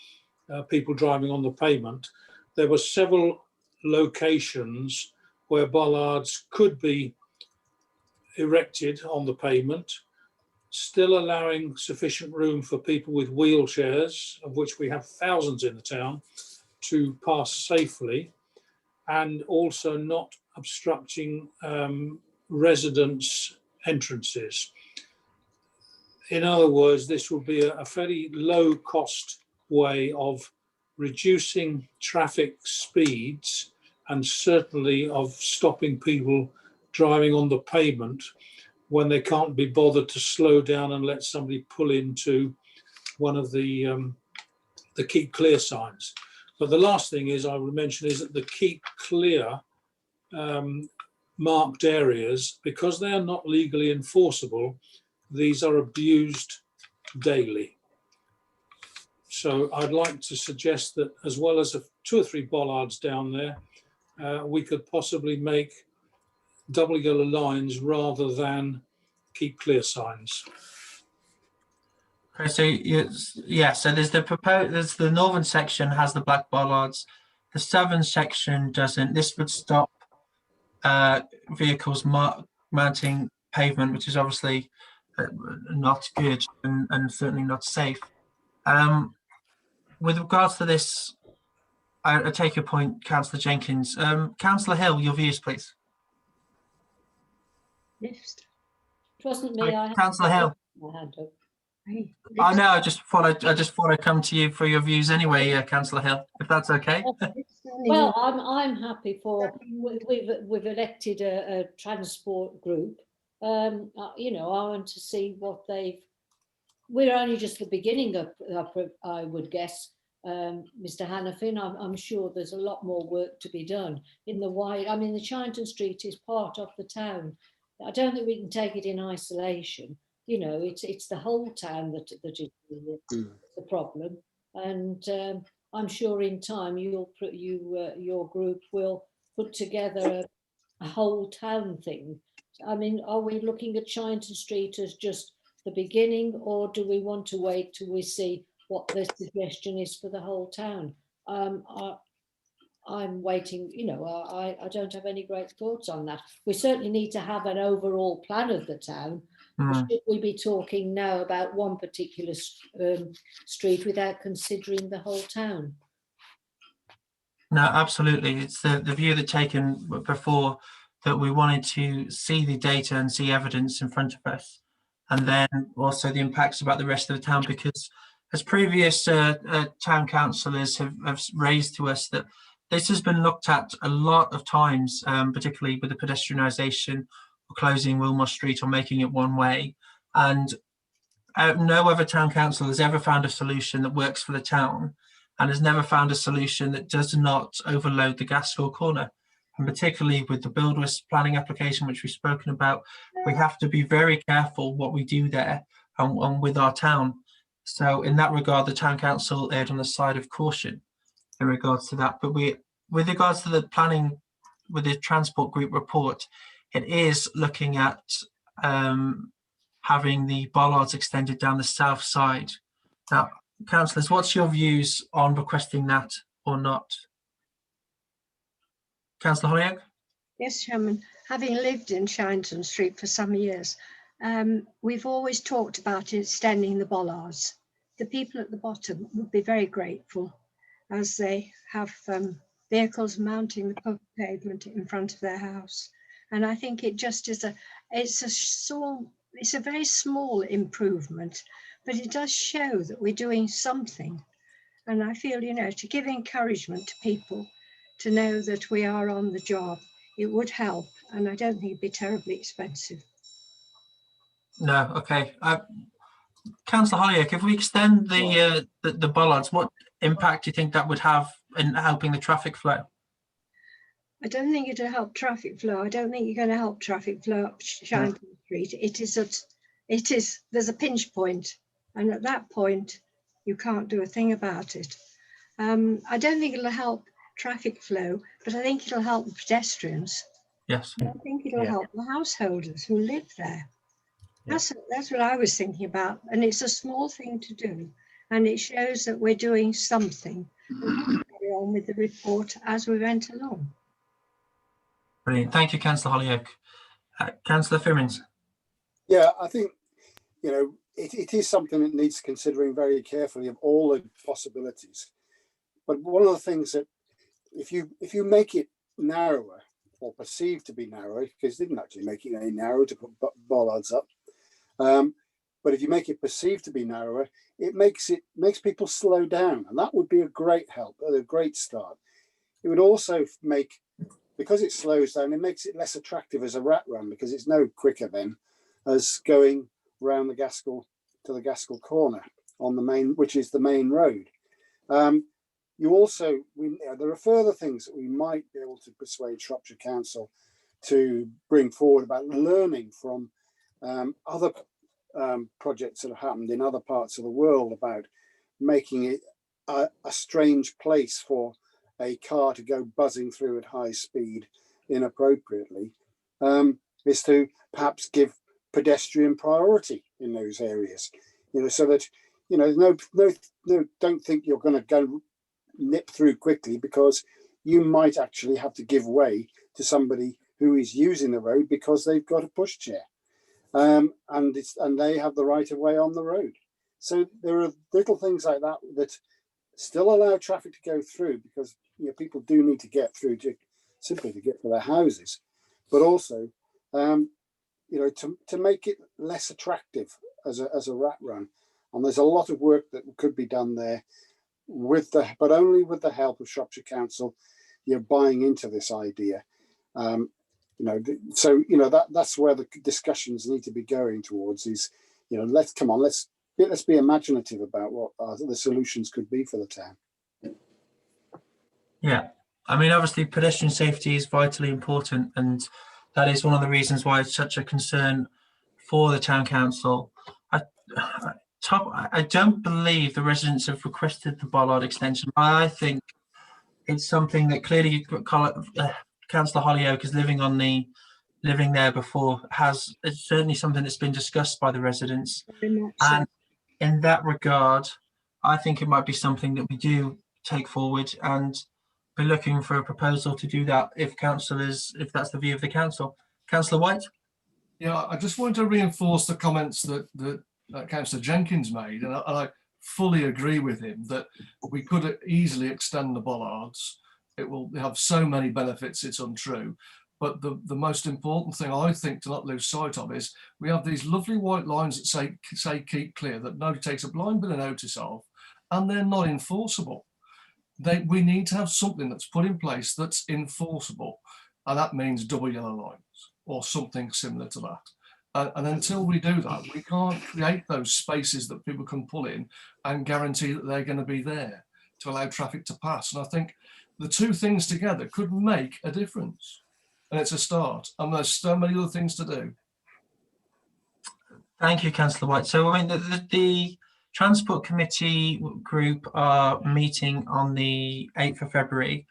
people driving on the pavement, there were several locations where bollards could be erected on the pavement, still allowing sufficient room for people with wheelchairs, of which we have thousands in the town, to pass safely, and also not obstructing residents' entrances. In other words, this will be a fairly low cost way of reducing traffic speeds and certainly of stopping people driving on the pavement when they can't be bothered to slow down and let somebody pull into one of the keep clear signs. But the last thing is I would mention is that the keep clear marked areas, because they are not legally enforceable, these are abused daily. So I'd like to suggest that as well as 2 or 3 bollards down there, we could possibly make double yellow lines rather than keep clear signs. Okay, so yeah, so there's the northern section has the black bollards, the southern section doesn't. This would stop vehicles mounting pavement, which is obviously not good and certainly not safe. With regards to this, I take your point, Councillor Jenkins. Councillor Hill, your views, please. It wasn't me. Councillor Hill. I know. I just thought I'd come to you for your views anyway, Councillor Hill, if that's okay. Well, I'm happy for we've elected a transport group. You know, I want to see what we're only just the beginning of I would guess, Mr. Hanafin. I'm sure there's a lot more work to be done in the wide. I mean, the Chynton Street is part of the town. I don't think we can take it in isolation. You know, it's the whole town that is the problem, and I'm sure in time your group will put together a whole town thing. I mean, are we looking at Chynton Street as just the beginning, or do we want to wait till we see what the suggestion is for the whole town? I'm waiting, you know, I don't have any great thoughts on that. We certainly need to have an overall plan of the town. Should we be talking now about one particular street without considering the whole town? No, absolutely. It's the view that taken before, that we wanted to see the data and see evidence in front of us, and then also the impacts about the rest of the town, because as previous town councillors have raised to us, that this has been looked at a lot of times, particularly with the pedestrianisation or closing Wilmore Street or making it one way. And no other town council has ever found a solution that works for the town, and has never found a solution that does not overload the Gaskell corner. And particularly with the Buildwas planning application, which we've spoken about, we have to be very careful what we do there and with our town. So in that regard, the town council erred on the side of caution in regards to that. But with regards to the planning, with the transport group report, it is looking at having the bollards extended down the south side. Now, councillors, what's your views on requesting that or not? Councillor Holyoake? Yes, Chairman. Having lived in Chynton Street for some years, we've always talked about extending the bollards. The people at the bottom would be very grateful, as they have vehicles mounting the pavement in front of their house. And I think it just is it's a very small improvement, but it does show that we're doing something. And I feel, you know, to give encouragement to people to know that we are on the job, it would help. And I don't think it'd be terribly expensive. No, okay. Councillor Holyoake, if we extend the bollards, what impact do you think that would have in helping the traffic flow? I don't think it'll help traffic flow. I don't think you're going to help traffic flow up Chynton Street. There's a pinch point, and at that point, you can't do a thing about it. I don't think it'll help traffic flow, but I think it'll help the pedestrians. Yes. I think it'll help the householders who live there. That's what I was thinking about, and it's a small thing to do, and it shows that we're doing something. And we'll carry on with the report as we went along. Brilliant. Thank you, Councillor Holyoake. Councillor Fimmins. Yeah, I think, you know, it is something that needs considering very carefully of all the possibilities. But one of the things that if you make it narrower or perceived to be narrower, because it didn't actually make it any narrower to put bollards up, but if you make it perceived to be narrower, it makes people slow down, and that would be a great help, a great start. It would also make, because it slows down, it makes it less attractive as a rat run, because it's no quicker then as going round the Gaskell to the Gaskell corner on the main, which is the main road. You also, there are further things that we might be able to persuade Shropshire Council to bring forward about learning from other projects that have happened in other parts of the world about making it a strange place for a car to go buzzing through at high speed inappropriately, is to perhaps give pedestrian priority in those areas, you know, so that, you know, no, don't think you're going to go nip through quickly, because you might actually have to give way to somebody who is using the road because they've got a pushchair, and they have the right of way on the road. So there are little things like that that still allow traffic to go through, because, you know, people do need to get through simply to get to their houses, but also you know, to make it less attractive as a rat run. And there's a lot of work that could be done there, but only with the help of Shropshire Council, you know, buying into this idea. You know, so, you know, that's where the discussions need to be going towards is, you know, let's be imaginative about what the solutions could be for the town. Yeah, I mean, obviously pedestrian safety is vitally important, and that is one of the reasons why it's such a concern for the town council. I don't believe the residents have requested the bollard extension. I think it's something that clearly Councillor Holyoake is living there before, it's certainly something that's been discussed by the residents. And in that regard, I think it might be something that we do take forward and be looking for a proposal to do that if that's the view of the council. Councillor White? Yeah, I just want to reinforce the comments that Councillor Jenkins made, and I fully agree with him that we could easily extend the bollards. It will have so many benefits, it's untrue. But the most important thing I think to not lose sight of is we have these lovely white lines that say keep clear, that nobody takes a blind bit of notice of, and they're not enforceable. We need to have something that's put in place that's enforceable, and that means double yellow lines or something similar to that. And until we do that, we can't create those spaces that people can pull in and guarantee that they're going to be there to allow traffic to pass. And I think the two things together could make a difference. And it's a start. And there's so many other things to do. Thank you, Councillor White. So, I mean, the Transport Committee group are meeting on the 8th of February,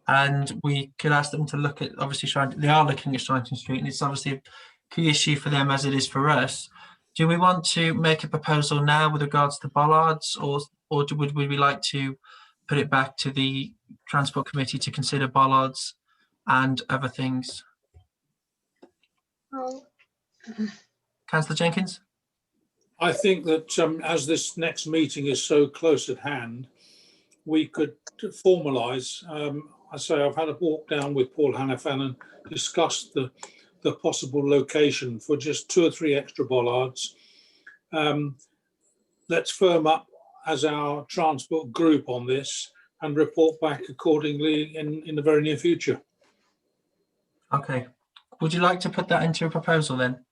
and we could ask them to look at, obviously, they are looking at Shrine Street, and it's obviously a key issue for them as it is for us. Do we want to make a proposal now with regards to bollards, or would we like to put it back to the Transport Committee to consider bollards and other things? Councillor Jenkins? I think that as this next meeting is so close at hand, we could formalise. I say I've had a walk down with Paul Hannafan and discussed the possible location for just 2 or 3 extra bollards. Let's firm up as our transport group on this and report back accordingly in the very near future. Okay. Would you like to put that into a proposal then?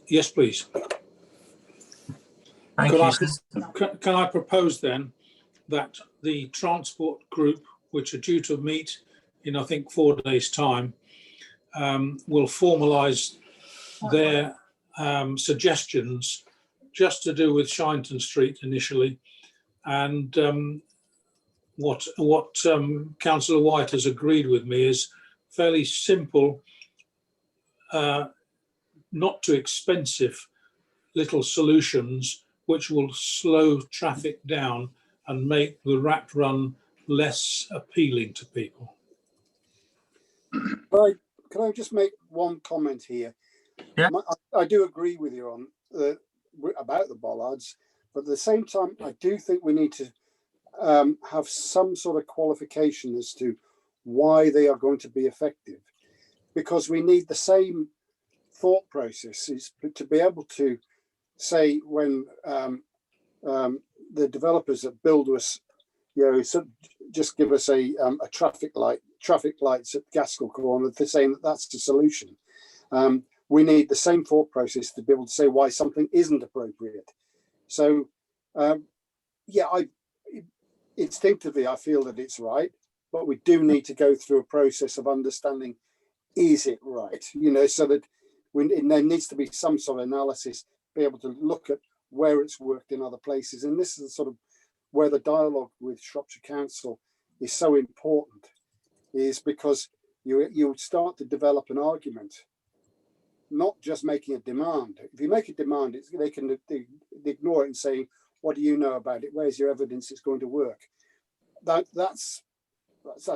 Yes, please. Thank you. Can I propose then that the transport group, which are due to meet in, I think, 4 days' time, will formalise their suggestions just to do with Shinton Street initially, and what Councillor White has agreed with me is fairly simple, not too expensive little solutions which will slow traffic down and make the rat run less appealing to people. can I just make one comment here? Yeah. I do agree with you on about the bollards, but at the same time, I do think we need to have some sort of qualification as to why they are going to be effective, because we need the same thought processes to be able to say when the developers that build us, so just give us a traffic lights at Gaskell Corner, they're saying that that's the solution. We need the same thought process to be able to say why something isn't appropriate. So, instinctively, I feel that it's right, but we do need to go through a process of understanding, is it right? So that there needs to be some sort of analysis, be able to look at where it's worked in other places. And this is sort of where the dialogue with Shropshire Council is so important, is because you start to develop an argument, not just making a demand. If you make a demand, they can ignore it and say, what do you know about it? Where's your evidence it's going to work? That's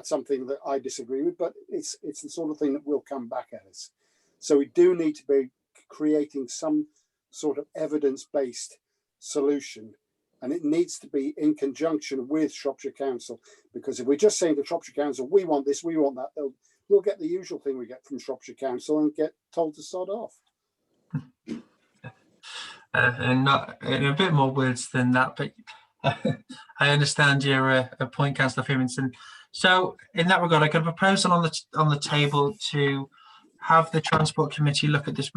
something that I disagree with, but it's the sort of thing that will come back at us. So we do need to be creating some sort of evidence-based solution, and it needs to be in conjunction with Shropshire Council, because if we're just saying to Shropshire Council, we want this, we want that, we'll get the usual thing we get from Shropshire Council and get told to sod off. And not in a bit more words than that, but I understand your point, Councillor Fearington. So in that regard, I got a proposal on the table to have the Transport Committee look at this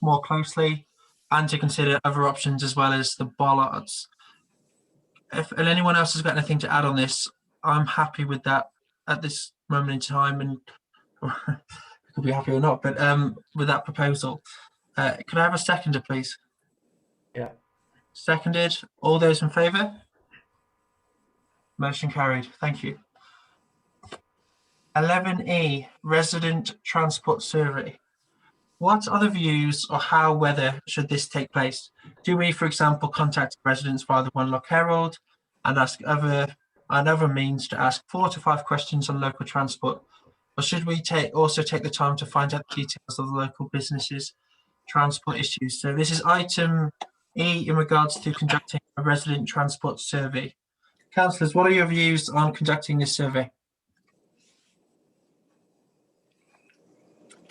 more closely and to consider other options as well as the bollards. And anyone else has got anything to add on this, I'm happy with that at this moment in time, and I could be happy or not, but with that proposal. Could I have a seconder, please? Yeah. Seconded. All those in favour? Motion carried. Thank you. 11E, Resident Transport Survey. What are the views or how, whether should this take place? Do we, for example, contact residents via the One Lock Herald and ask other means to ask 4 to 5 questions on local transport? Or should we also take the time to find out details of the local businesses' transport issues? So this is item E in regards to conducting a resident transport survey. Councillors, what are your views on conducting this survey?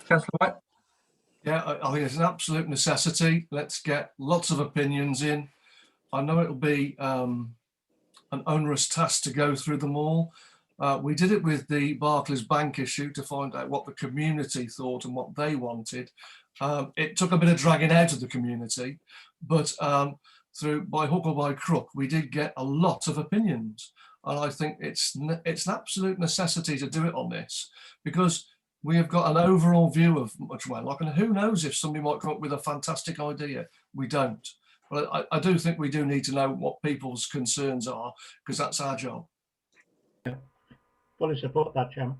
Councillor White? Yeah, I think it's an absolute necessity. Let's get lots of opinions in. I know it'll be an onerous task to go through them all. We did it with the Barclays Bank issue to find out what the community thought and what they wanted. It took a bit of dragging out of the community, but by hook or by crook, we did get a lot of opinions. And I think it's an absolute necessity to do it on this, because we have got an overall view of Much Wenlock, and who knows if somebody might come up with a fantastic idea. We don't. But I do think we do need to know what people's concerns are, because that's our job. Yeah. Fully support that, Chairman.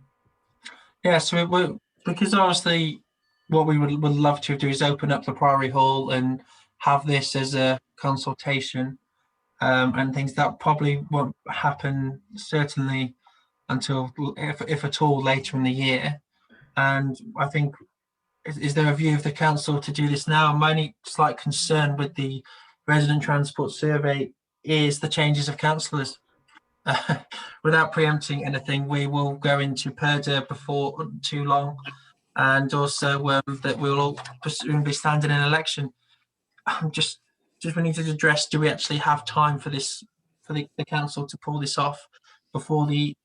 Yeah, so because obviously what we would love to do is open up the Priory Hall and have this as a consultation, and things that probably won't happen certainly until, if at all, later in the year. And I think, is there a view of the council to do this now? My only slight concern with the resident transport survey is the changes of councillors. Without preempting anything, we will go into purdah before too long, and also that we'll all presumably stand in an election. Just we need to address, do we actually have time for this, for the council to pull this off before we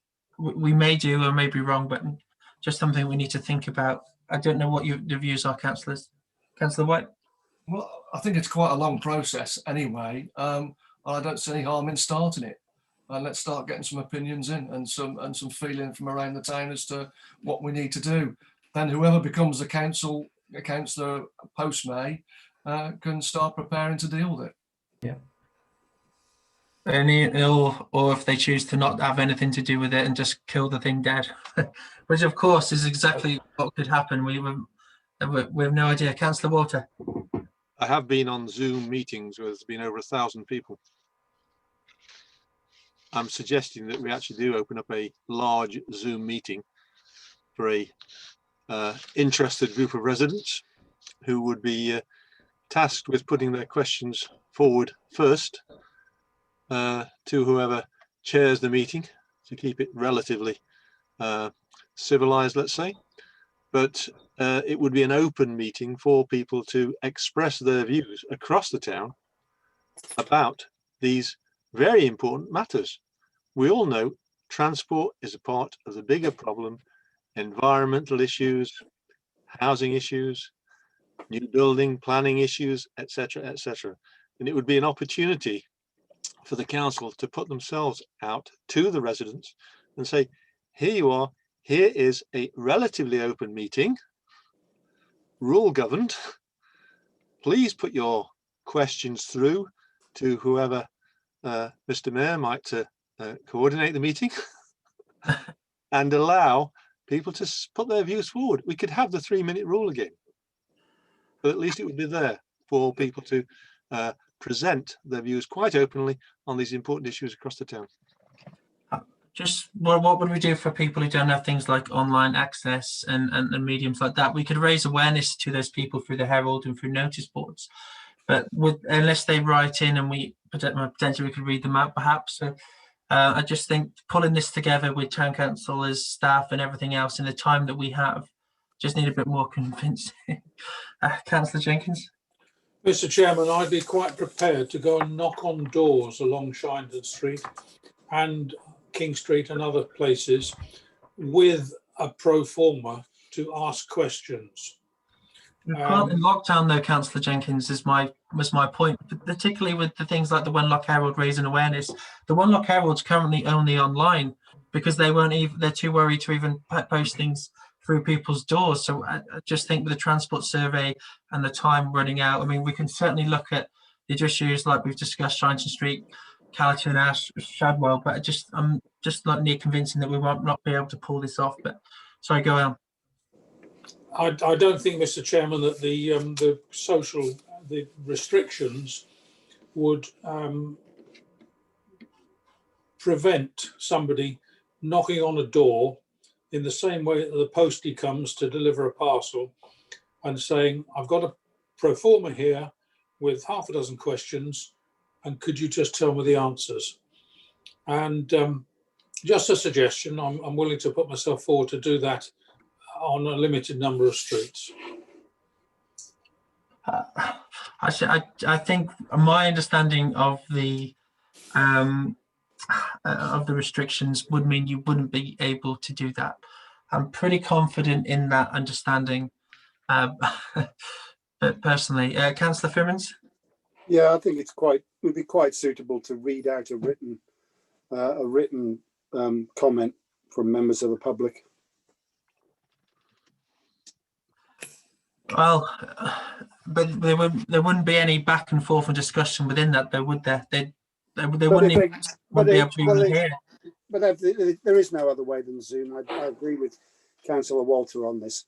may do, or may be wrong, but just something we need to think about. I don't know what the views are, councillors. Councillor White? Well, I think it's quite a long process anyway. I don't see any harm in starting it. And let's start getting some opinions in and some feeling from around the town as to what we need to do. Then whoever becomes the councillor post May can start preparing to deal with it. Yeah. Or if they choose to not have anything to do with it and just kill the thing dead, which of course is exactly what could happen. We have no idea. Councillor Walter? I have been on Zoom meetings where there's been over 1,000 people. I'm suggesting that we actually do open up a large Zoom meeting for a interested group of residents who would be tasked with putting their questions forward first to whoever chairs the meeting, to keep it relatively civilized, let's say. But it would be an open meeting for people to express their views across the town about these very important matters. We all know transport is a part of the bigger problem: environmental issues, housing issues, new building planning issues, etc., etc. And it would be an opportunity for the council to put themselves out to the residents and say, here you are, here is a relatively open meeting, rule governed. Please put your questions through to whoever Mr. Mayor might coordinate the meeting and allow people to put their views forward. We could have the 3-minute rule again, but at least it would be there for people to present their views quite openly on these important issues across the town. Just what would we do for people who don't have things like online access and mediums like that? We could raise awareness to those people through the Herald and through notice boards, but unless they write in and we potentially we could read them out perhaps. So I just think pulling this together with town councillors, staff and everything else in the time that we have just need a bit more convincing. Councillor Jenkins. Mr. Chairman, I'd be quite prepared to go and knock on doors along Shindon Street and King Street and other places with a pro forma to ask questions. In lockdown, though, Councillor Jenkins, was my point, particularly with the things like the Wenlock Herald raising awareness. The Wenlock Herald's currently only online because they're too worried to even post things through people's doors. So I just think with the transport survey and the time running out, I mean, we can certainly look at the issues like we've discussed, Shindon Street, Callerton, Ash, Shadwell, but I'm just not near convincing that we won't not be able to pull this off. But sorry, go on. I don't think, Mr. Chairman, that the restrictions would prevent somebody knocking on a door in the same way that the postie comes to deliver a parcel and saying, I've got a pro forma here with half a dozen questions, and could you just tell me the answers? And just a suggestion, I'm willing to put myself forward to do that on a limited number of streets. I think my understanding of the restrictions would mean you wouldn't be able to do that. I'm pretty confident in that understanding, but personally, Councillor Fimmins. Yeah, I think would be quite suitable to read out a written comment from members of the public. Well, but there wouldn't be any back and forth and discussion within that, though, would there? They wouldn't be able to even hear. But there is no other way than Zoom. I agree with Councillor Walter on this,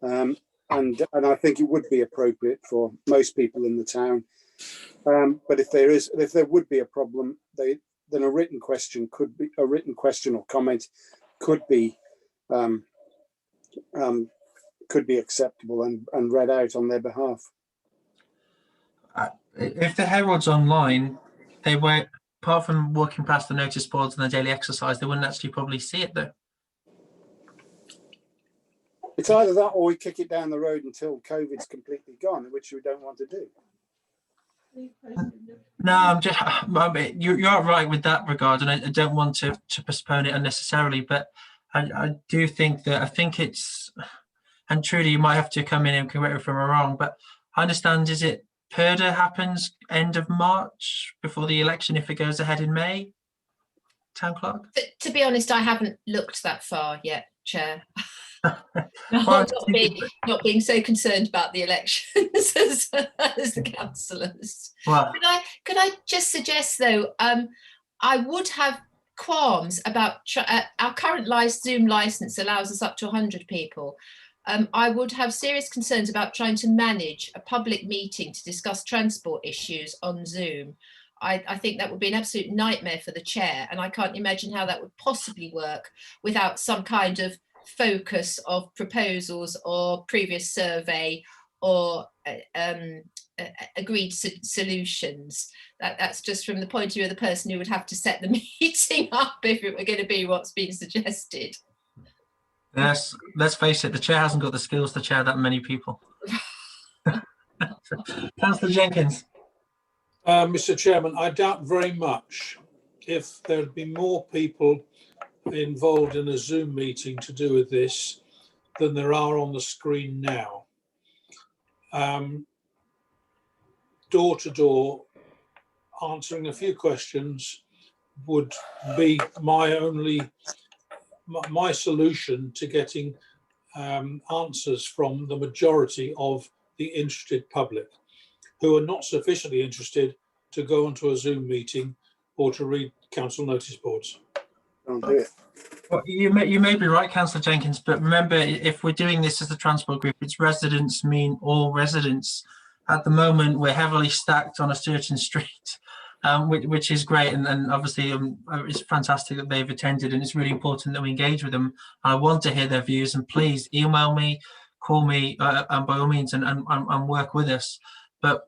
and I think it would be appropriate for most people in the town. But if there would be a problem, then a written question or comment could be acceptable and read out on their behalf. If the Herald's online, they won't, apart from walking past the notice boards and the daily exercise, they wouldn't actually probably see it though. It's either that or we kick it down the road until COVID's completely gone, which we don't want to do. No, you're right with that regard, and I don't want to postpone it unnecessarily, but I do think it's, and Trudy, you might have to come in and correct me if I'm wrong, but I understand, is it Purdah happens end of March before the election if it goes ahead in May? Town clerk? To be honest, I haven't looked that far yet, Chair. not being so concerned about the elections as the councillors. Well, could I just suggest though, I would have qualms about our current Zoom license allows us up to 100 people. I would have serious concerns about trying to manage a public meeting to discuss transport issues on Zoom. I think that would be an absolute nightmare for the chair, and I can't imagine how that would possibly work without some kind of focus of proposals or previous survey or agreed solutions. That's just from the point of view of the person who would have to set the meeting up if it were going to be what's been suggested. Yes, let's face it, the chair hasn't got the skills to chair that many people. Councillor Jenkins. Mr. Chairman, I doubt very much if there'd be more people involved in a Zoom meeting to do with this than there are on the screen now. Door to door, answering a few questions would be my solution to getting answers from the majority of the interested public, who are not sufficiently interested to go onto a Zoom meeting or to read council notice boards. Don't do it. Well, you may be right, Councillor Jenkins, but remember, if we're doing this as a transport group, it's residents mean all residents. At the moment, we're heavily stacked on a certain street, which is great, and obviously it's fantastic that they've attended, and it's really important that we engage with them. I want to hear their views, and please email me, call me, and by all means, and work with us. But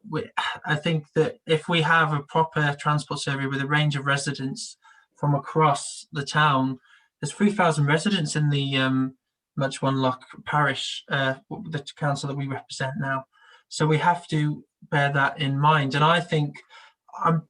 I think that if we have a proper transport survey with a range of residents from across the town, there's 3,000 residents in the Much One Lock parish, the council that we represent now. So we have to bear that in mind. And I think, I'm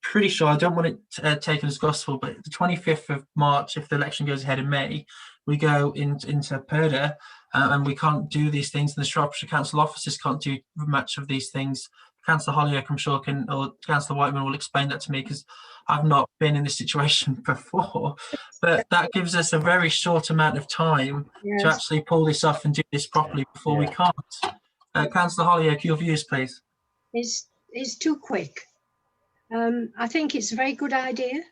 pretty sure, I don't want it taken as gospel, but the 25th of March, if the election goes ahead in May, we go into Purdah, and we can't do these things, and the Shropshire Council officers can't do much of these things. Councillor Holyoake, I'm sure, or Councillor Whiteman will explain that to me, because I've not been in this situation before. But that gives us a very short amount of time to actually pull this off and do this properly before we can't. Councillor Holyoake, your views, please. It's too quick. I think it's a very good idea.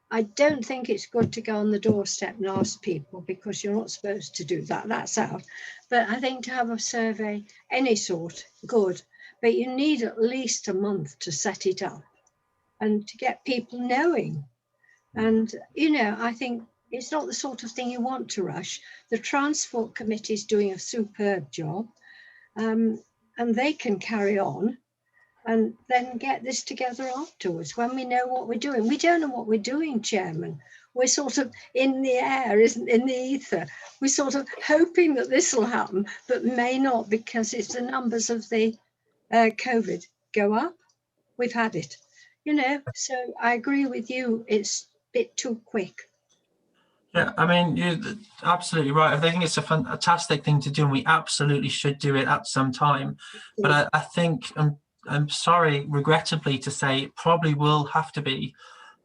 I don't think it's good to go on the doorstep and ask people, because you're not supposed to do that. That's out. But I think to have a survey, any sort, good. But you need at least a month to set it up and to get people knowing. And, you know, I think it's not the sort of thing you want to rush. The Transport Committee is doing a superb job, and they can carry on and then get this together afterwards when we know what we're doing. We don't know what we're doing, Chairman. We're sort of in the air, isn't in the ether. We're sort of hoping that this will happen, but may not, because it's the numbers of the COVID go up. We've had it, you know, so I agree with you. It's a bit too quick. Yeah, I mean, you're absolutely right. I think it's a fantastic thing to do, and we absolutely should do it at some time. But I think, I'm sorry, regrettably to say, it probably will have to be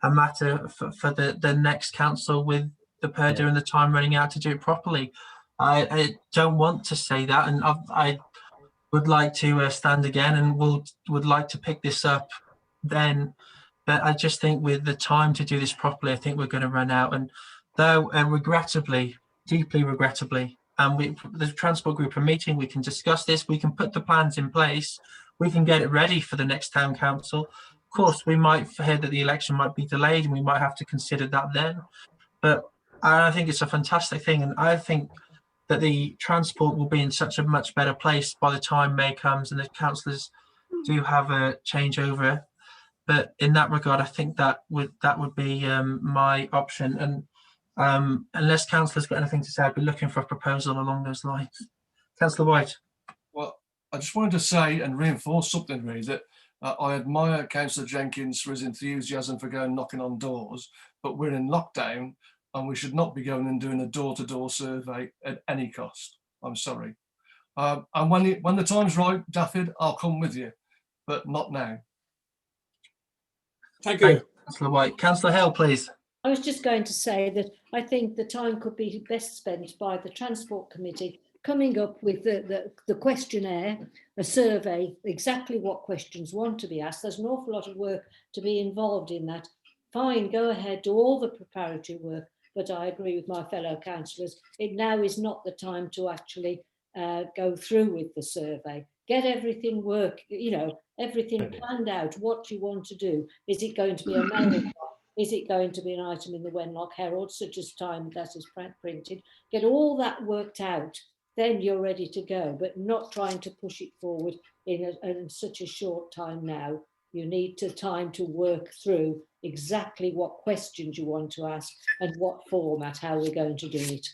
a matter for the next council, with the Purdah and the time running out, to do it properly. I don't want to say that, and I would like to stand again and would like to pick this up then. But I just think with the time to do this properly, I think we're going to run out. And though regrettably, deeply regrettably, the transport group are meeting, we can discuss this, we can put the plans in place, we can get it ready for the next town council. Of course, we might hear that the election might be delayed, and we might have to consider that then. But I think it's a fantastic thing, and I think that the transport will be in such a much better place by the time May comes and the councillors do have a changeover. But in that regard, I think that would be my option. And unless councillors got anything to say, I'd be looking for a proposal along those lines. Councillor White. Well, I just wanted to say and reinforce something, really, that I admire Councillor Jenkins for his enthusiasm for going knocking on doors, but we're in lockdown and we should not be going and doing a door-to-door survey at any cost. I'm sorry. And when the time's right, Daffyd, I'll come with you, but not now. Thank you. Councillor White. Councillor Hill, please. I was just going to say that I think the time could be best spent by the Transport Committee coming up with the questionnaire, a survey, exactly what questions want to be asked. There's an awful lot of work to be involved in that. Fine, go ahead, do all the preparatory work, but I agree with my fellow councillors. It now is not the time to actually go through with the survey. Get everything everything planned out, what you want to do. Is it going to be a marathon, Is it going to be an item in the Wenlock Herald, such as time that is printed? Get all that worked out, then you're ready to go, but not trying to push it forward in such a short time now. You need time to work through exactly what questions you want to ask and what format, how we're going to do it.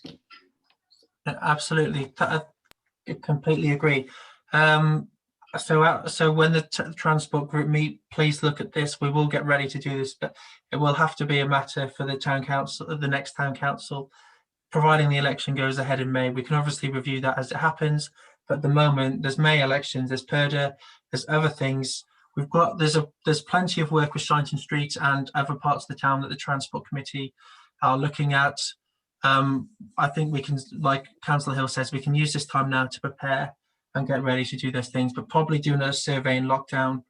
Absolutely, I completely agree. So when the transport group meet, please look at this. We will get ready to do this, but it will have to be a matter for the town council, the next town council, providing the election goes ahead in May. We can obviously review that as it happens, but at the moment there's May elections, there's Purda, there's other things. There's plenty of work with Shineton Street and other parts of the town that the Transport Committee are looking at. I think we can, like Councillor Hill says, we can use this time now to prepare and get ready to do those things, but probably doing a survey in lockdown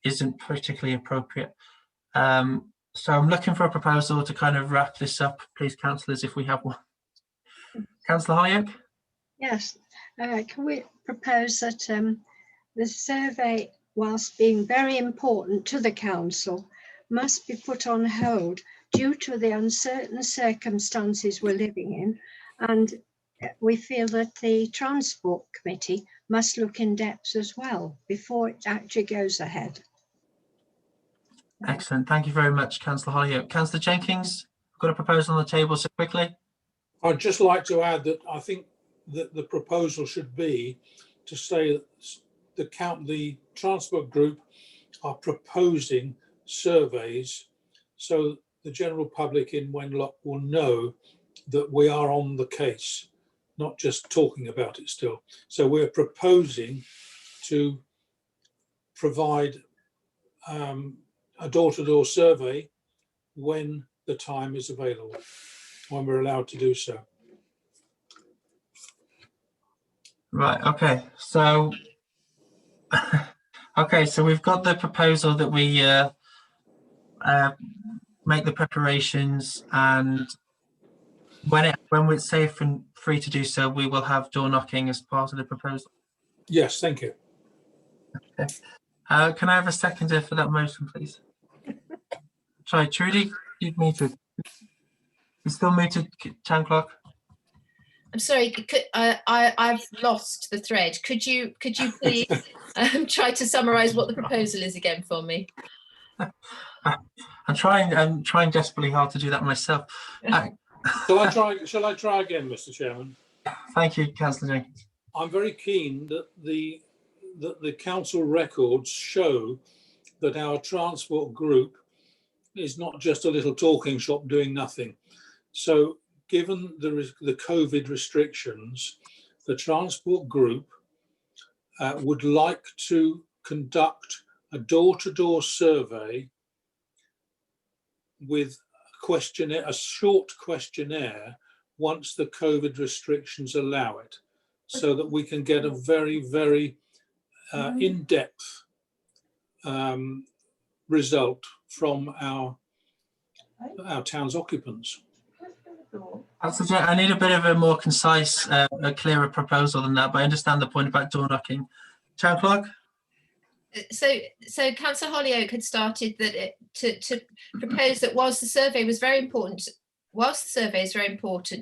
isn't particularly appropriate. So I'm looking for a proposal to kind of wrap this up, please, councillors, if we have one. Councillor Holyoake? Yes, can we propose that the survey, whilst being very important to the council, must be put on hold due to the uncertain circumstances we're living in, and we feel that the Transport Committee must look in depth as well before it actually goes ahead. Excellent, thank you very much, Councillor Holyoake. Councillor Jenkins, got a proposal on the table so quickly? I'd just like to add that I think that the proposal should be to say that the transport group are proposing surveys so the general public in Wenlock will know that we are on the case, not just talking about it still. So we're proposing to provide a door-to-door survey when the time is available, when we're allowed to do so. Right, okay, so so we've got the proposal that we make the preparations, and when we're safe and free to do so, we will have door knocking as part of the proposal. Yes, thank you. Okay. Can I have a seconder for that motion, please? Sorry, Trudy, you've muted. You still muted, Town Clerk? I'm sorry, I've lost the thread. Could you please try to summarise what the proposal is again for me? I'm trying desperately hard to do that myself. Shall I try again, Mr. Chairman? Thank you, Councillor Jenkins. I'm very keen that the council records show that our transport group is not just a little talking shop doing nothing. So given the COVID restrictions, the transport group would like to conduct a door-to-door survey with a short questionnaire once the COVID restrictions allow it, so that we can get a very, very in-depth result from our town's occupants. I need a bit of a more concise, a clearer proposal than that, but I understand the point about door knocking. Town Clerk? So Councillor Holyoake had started that to propose that whilst the survey is very important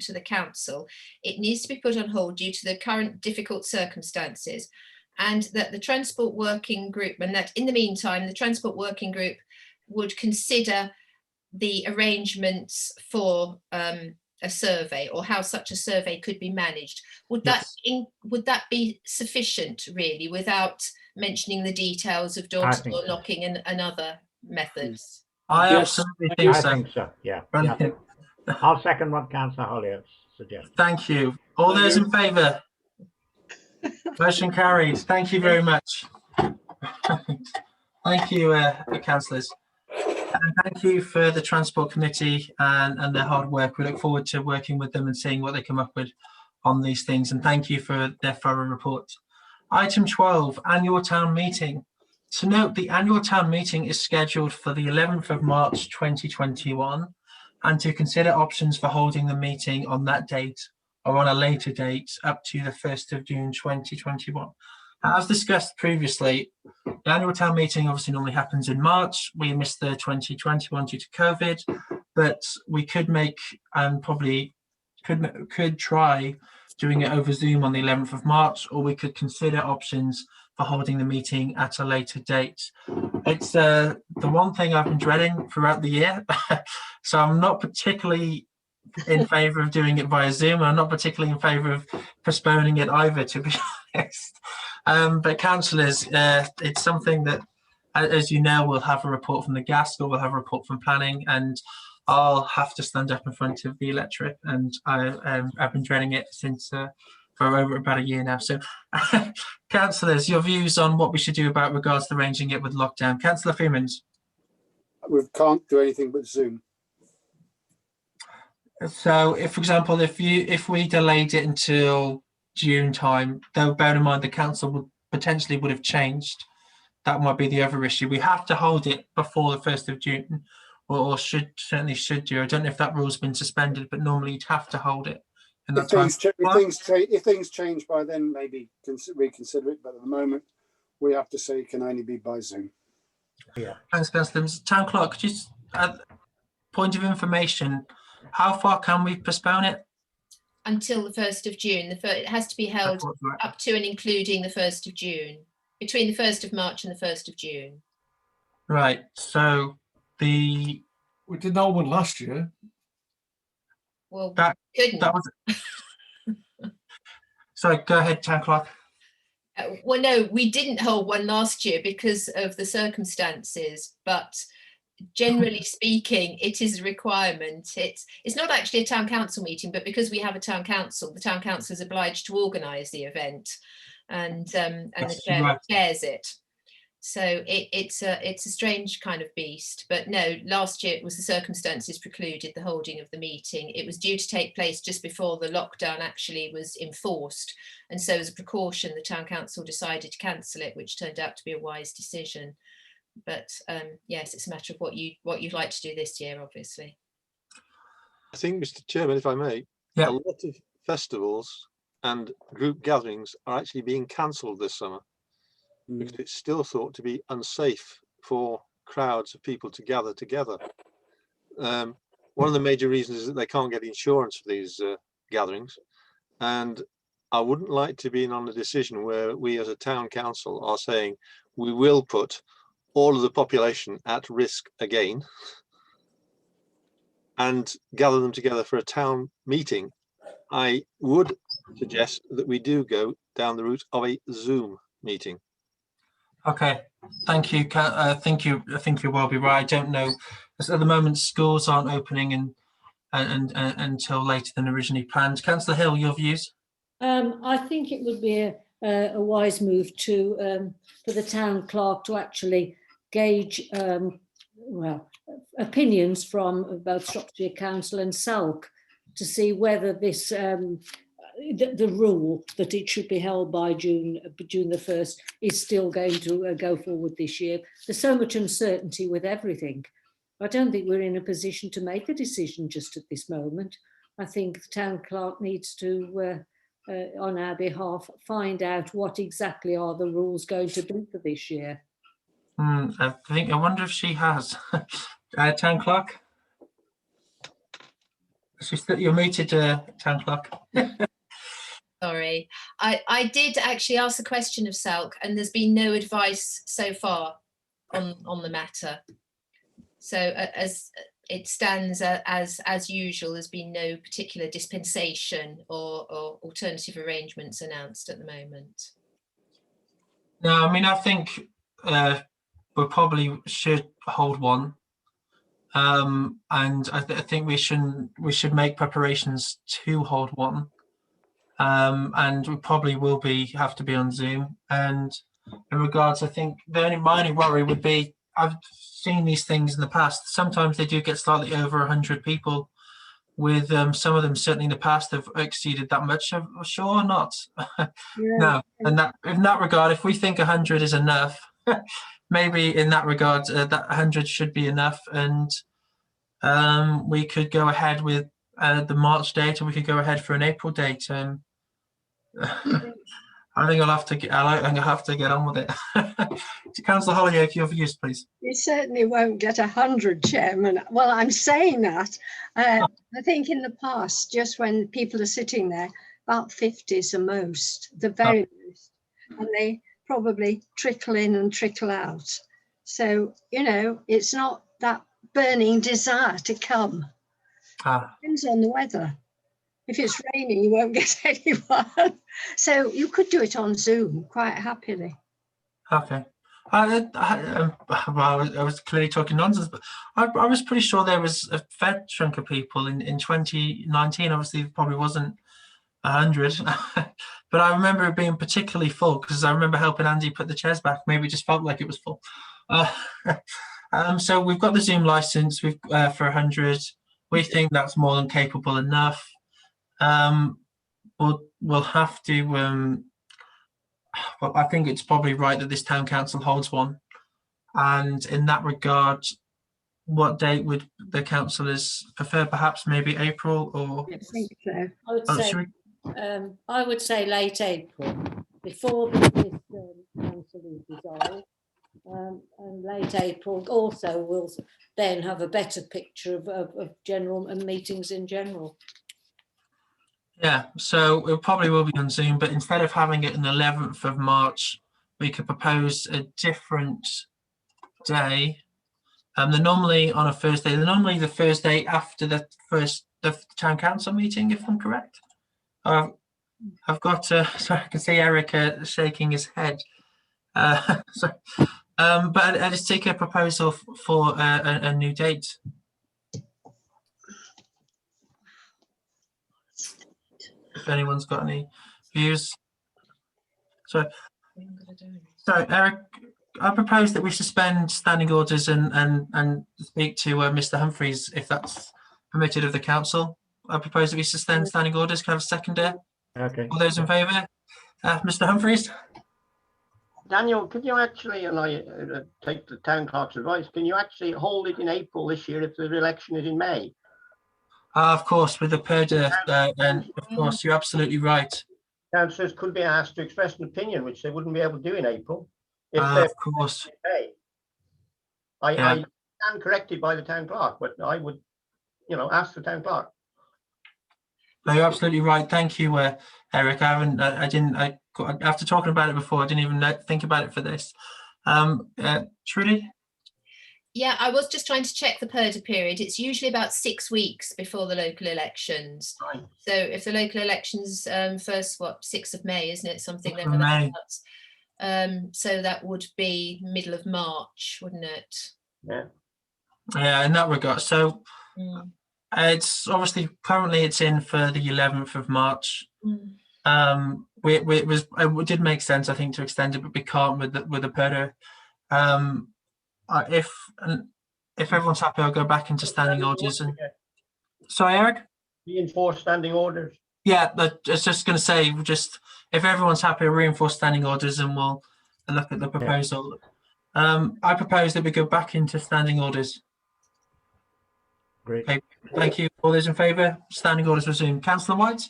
to the council, it needs to be put on hold due to the current difficult circumstances, and that the transport working group, and that in the meantime the transport working group would consider the arrangements for a survey, or how such a survey could be managed. Would that be sufficient, really, without mentioning the details of door-to-door knocking and other methods? I absolutely think so. I think so, yeah. Brilliant. I'll second what Councillor Holyoake suggests. Thank you. All those in favour? Motion carried. Thank you very much. Thank you, councillors. And thank you for the Transport Committee and their hard work. We look forward to working with them and seeing what they come up with on these things. And thank you for their thorough report. Item 12, Annual Town Meeting. To note, the Annual Town Meeting is scheduled for the 11th of March 2021, and to consider options for holding the meeting on that date or on a later date up to the 1st of June 2021. As discussed previously, the annual town meeting obviously normally happens in March. We missed the 2021 due to COVID, but we could make and probably could try doing it over Zoom on the 11th of March, or we could consider options for holding the meeting at a later date. It's the one thing I've been dreading throughout the year, so I'm not particularly in favour of doing it via Zoom. I'm not particularly in favour of postponing it either, to be honest. But councillors, it's something that, as you know, we'll have a report from the Gaskell, we'll have a report from planning, and I'll have to stand up in front of the electorate, and I've been dreading it since for over about a year now. So, councillors, your views on what we should do about regards to arranging it with lockdown. Councillor Freemans. We can't do anything but Zoom. So, if, for example, if we delayed it until June time, though bear in mind the council would potentially have changed, that might be the other issue. We have to hold it before the 1st of June, or certainly should do. I don't know if that rule's been suspended, but normally you'd have to hold it in that time. If things change by then, maybe reconsider it. But at the moment, we have to say it can only be by Zoom. Yeah. Thanks, Councillor. Town Clerk, could you just point of information? How far can we postpone it? Until the 1st of June. It has to be held up to and including the 1st of June, between the 1st of March and the 1st of June. Right. So we did hold one last year. Well, that was. Sorry, go ahead, Town Clerk. Well, no, we didn't hold one last year because of the circumstances, but generally speaking, it is a requirement. It's not actually a town council meeting, but because we have a town council, the town council is obliged to organise the event, and the chair chairs it. So it's a strange kind of beast. But no, last year it was the circumstances precluded the holding of the meeting. It was due to take place just before the lockdown actually was enforced, and so as a precaution, the town council decided to cancel it, which turned out to be a wise decision. But yes, it's a matter of what you'd like to do this year, obviously. I think, Mr. Chairman, if I may, a lot of festivals and group gatherings are actually being cancelled this summer because it's still thought to be unsafe for crowds of people to gather together. One of the major reasons is that they can't get insurance for these gatherings, and I wouldn't like to be in on a decision where we as a town council are saying we will put all of the population at risk again and gather them together for a town meeting. I would suggest that we do go down the route of a Zoom meeting. Okay, thank you. I think you will be right. I don't know. At the moment, schools aren't opening until later than originally planned. Councillor Hill, your views? I think it would be a wise move for the town clerk to actually gauge opinions from both Shropshire Council and SALC to see whether this the rule that it should be held by June the 1st is still going to go forward this year. There's so much uncertainty with everything. I don't think we're in a position to make a decision just at this moment. I think the town clerk needs to, on our behalf, find out what exactly are the rules going to be for this year. I wonder if she has. Town clerk? You're muted, town clerk. Sorry, I did actually ask the question of SALC, and there's been no advice so far on the matter. So as it stands, as usual, there's been no particular dispensation or alternative arrangements announced at the moment. No, I mean, I think we probably should hold one, and I think we should make preparations to hold one. And we probably will have to be on Zoom. And in regards, I think my only worry would be, I've seen these things in the past. Sometimes they do get slightly over 100 people. With some of them, certainly in the past, have exceeded that much. Sure or not? No. And in that regard, if we think 100 is enough, maybe in that regard, that 100 should be enough, and we could go ahead with the March date, or we could go ahead for an April date. I think I'll have to get on with it. Councillor Holyoake, your views, please. You certainly won't get 100, Chairman. Well, I'm saying that. I think in the past, just when people are sitting there, about 50 is the most, the very most. And they probably trickle in and trickle out. So, you know, it's not that burning desire to come. Depends on the weather. If it's raining, you won't get anyone. So you could do it on Zoom quite happily. Okay. I was clearly talking nonsense, but I was pretty sure there was a fair chunk of people in 2019. Obviously, it probably wasn't 100, but I remember it being particularly full because I remember helping Andy put the chairs back. Maybe it just felt like it was full. So we've got the Zoom license for 100. We think that's more than capable enough. We'll have to. Well, I think it's probably right that this town council holds one, and in that regard, what date would the councillors prefer? Perhaps maybe April or? I think so. I would say late April, before this council is dissolved, and late April also will then have a better picture of general and meetings in general. Yeah, so it probably will be on Zoom, but instead of having it on the 11th of March, we could propose a different day. They're normally on a Thursday. They're normally the Thursday after the town council meeting, if I'm correct. I've got so I can see Eric shaking his head. But I just take a proposal for a new date. If anyone's got any views. So Eric, I propose that we suspend standing orders and speak to Mr. Humphreys, if that's permitted of the council. I propose that we suspend standing orders. Can I have a seconder? Okay. All those in favour? Mr. Humphreys? Daniel, could you actually, and I take the town clerk's advice, can you actually hold it in April this year if the election is in May? Of course, with the PERDA, and of course, you're absolutely right. Councillors could be asked to express an opinion, which they wouldn't be able to do in April. If Of course. I stand corrected by the town clerk, but I would, ask the town clerk. No, you're absolutely right. Thank you, Eric. After talking about it before, I didn't even think about it for this. Trudy? Yeah, I was just trying to check the PERDA period. It's usually about 6 weeks before the local elections. Right. So if the local elections first, 6th of May, isn't it? Something like that. So that would be middle of March, wouldn't it? Yeah. Yeah, in that regard. So it's obviously currently it's in for the 11th of March. It did make sense, I think, to extend it, but we can't with the PERDA. If everyone's happy, I'll go back into standing orders. And sorry, Eric? Reinforce standing orders. Yeah, I was just going to say, if everyone's happy, reinforce standing orders, and we'll look at the proposal. I propose that we go back into standing orders. Great. Okay, thank you. All those in favour? Standing orders resumed. Councillor White?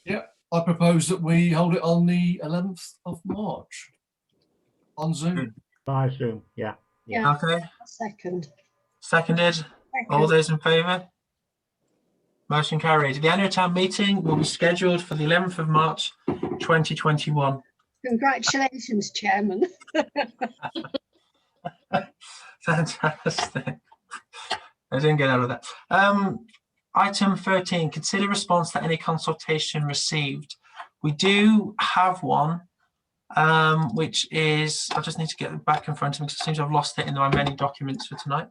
Yeah, I propose that we hold it on the 11th of March on Zoom. By Zoom, yeah. Okay. Second. Seconded. All those in favour? Motion carried. The annual town meeting will be scheduled for the 11th of March 2021. Congratulations, Chairman. Fantastic. I didn't get out of that. Item 13, consider response to any consultation received. We do have one, which is, I just need to get it back in front of me because it seems I've lost it in my many documents for tonight.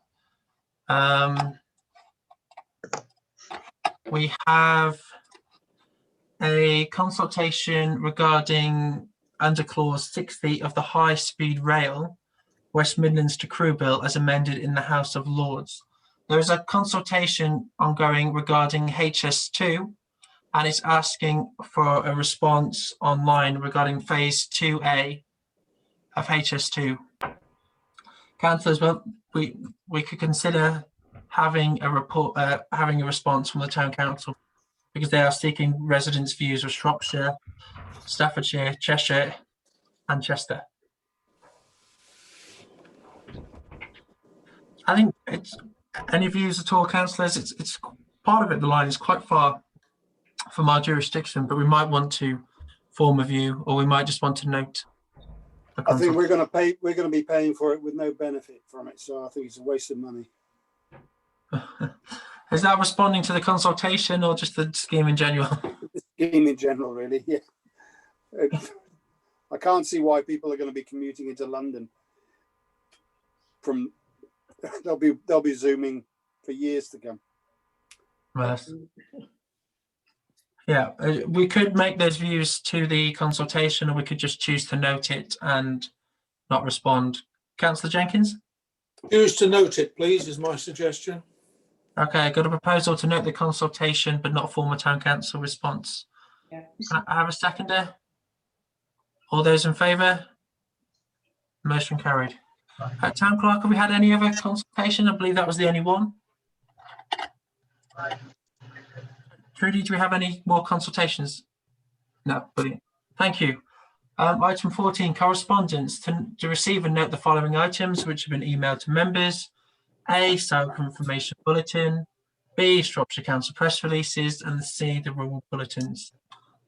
We have a consultation regarding under clause 60 of the High Speed Rail West Midlands to Crewe Bill as amended in the House of Lords. There is a consultation ongoing regarding HS2 and it's asking for a response online regarding phase 2A of HS2. Councillors, well, we could consider having a report, having a response from the town council because they are seeking residents' views of Shropshire Staffordshire, Cheshire and Chester. I think it's any views at all, councillors? It's part of it, the line is quite far from our jurisdiction, but we might want to form a view, or we might just want to note. I think we're going to be paying for it with no benefit from it, so I think it's a waste of money. Is that responding to the consultation or just the scheme in general? The scheme in general, really, yeah. I can't see why people are going to be commuting into London from. They'll be zooming for years to come. Yes. Yeah, we could make those views to the consultation, or we could just choose to note it and not respond. Councillor Jenkins? Choose to note it, please, is my suggestion. Okay, got a proposal to note the consultation but not form a town council response. Yeah. I have a seconder. All those in favour? Motion carried. Town clerk, have we had any other consultation? I believe that was the only one. Trudy, do we have any more consultations? No, brilliant. Thank you. Item 14, correspondence. To receive and note the following items which have been emailed to members. A, South Information Bulletin. B, Shropshire Council press releases. And C, the rural bulletins.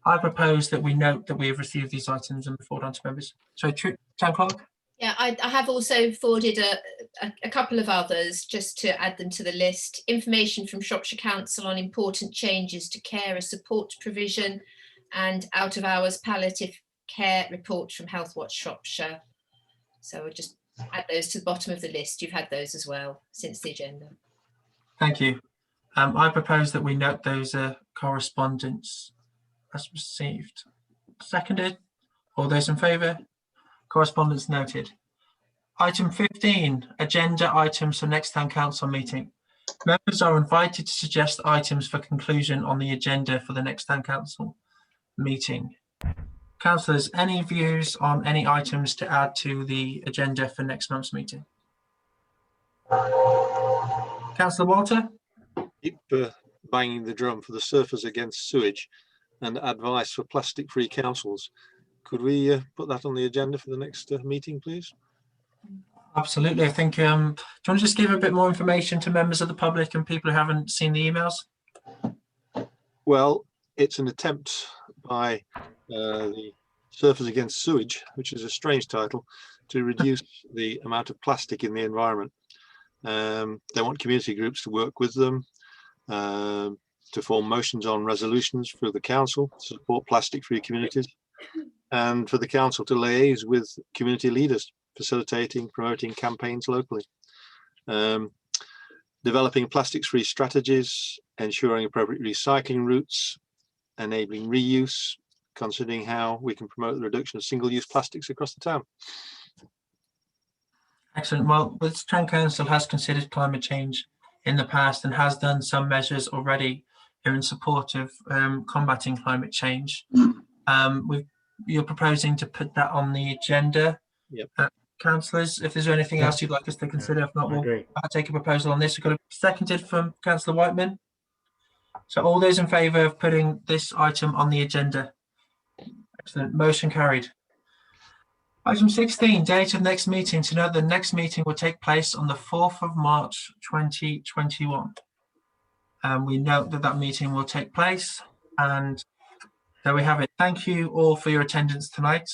I propose that we note that we have received these items and forward on to members. So, Town Clerk? Yeah, I have also forwarded a couple of others just to add them to the list. Information from Shropshire Council on important changes to carer support provision and out of hours palliative care report from Healthwatch Shropshire. So we'll just add those to the bottom of the list. You've had those as well since the agenda. Thank you. I propose that we note those correspondence as received. Seconded. All those in favour? Correspondence noted. Item 15, agenda items for next town council meeting. Members are invited to suggest items for conclusion on the agenda for the next town council meeting. Councillors, any views on any items to add to the agenda for next month's meeting? Councillor Walter? Keep banging the drum for the Surfers Against Sewage and advice for plastic-free councils. Could we put that on the agenda for the next meeting, please? Absolutely. I think, do you want to just give a bit more information to members of the public and people who haven't seen the emails? Well, it's an attempt by the Surfers Against Sewage, which is a strange title, to reduce the amount of plastic in the environment. They want community groups to work with them, to form motions on resolutions for the council to support plastic-free communities, and for the council to liaise with community leaders, facilitating, promoting campaigns locally. Developing plastics-free strategies, ensuring appropriate recycling routes, enabling reuse, considering how we can promote the reduction of single-use plastics across the town. Excellent. Well, the town council has considered climate change in the past and has done some measures already in support of combating climate change. You're proposing to put that on the agenda. Yep. Councillors, if there's anything else you'd like us to consider, if not, we'll take a proposal on this. We've got a seconded from Councillor Whiteman. So all those in favour of putting this item on the agenda? Excellent. Motion carried. Item 16, date of next meeting. To note the next meeting will take place on the 4th of March 2021. We note that that meeting will take place, and there we have it. Thank you all for your attendance tonight,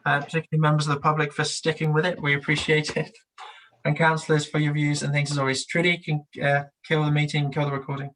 particularly members of the public for sticking with it. We appreciate it. And councillors for your views and things as always. Trudy, can kill the meeting, kill the recording.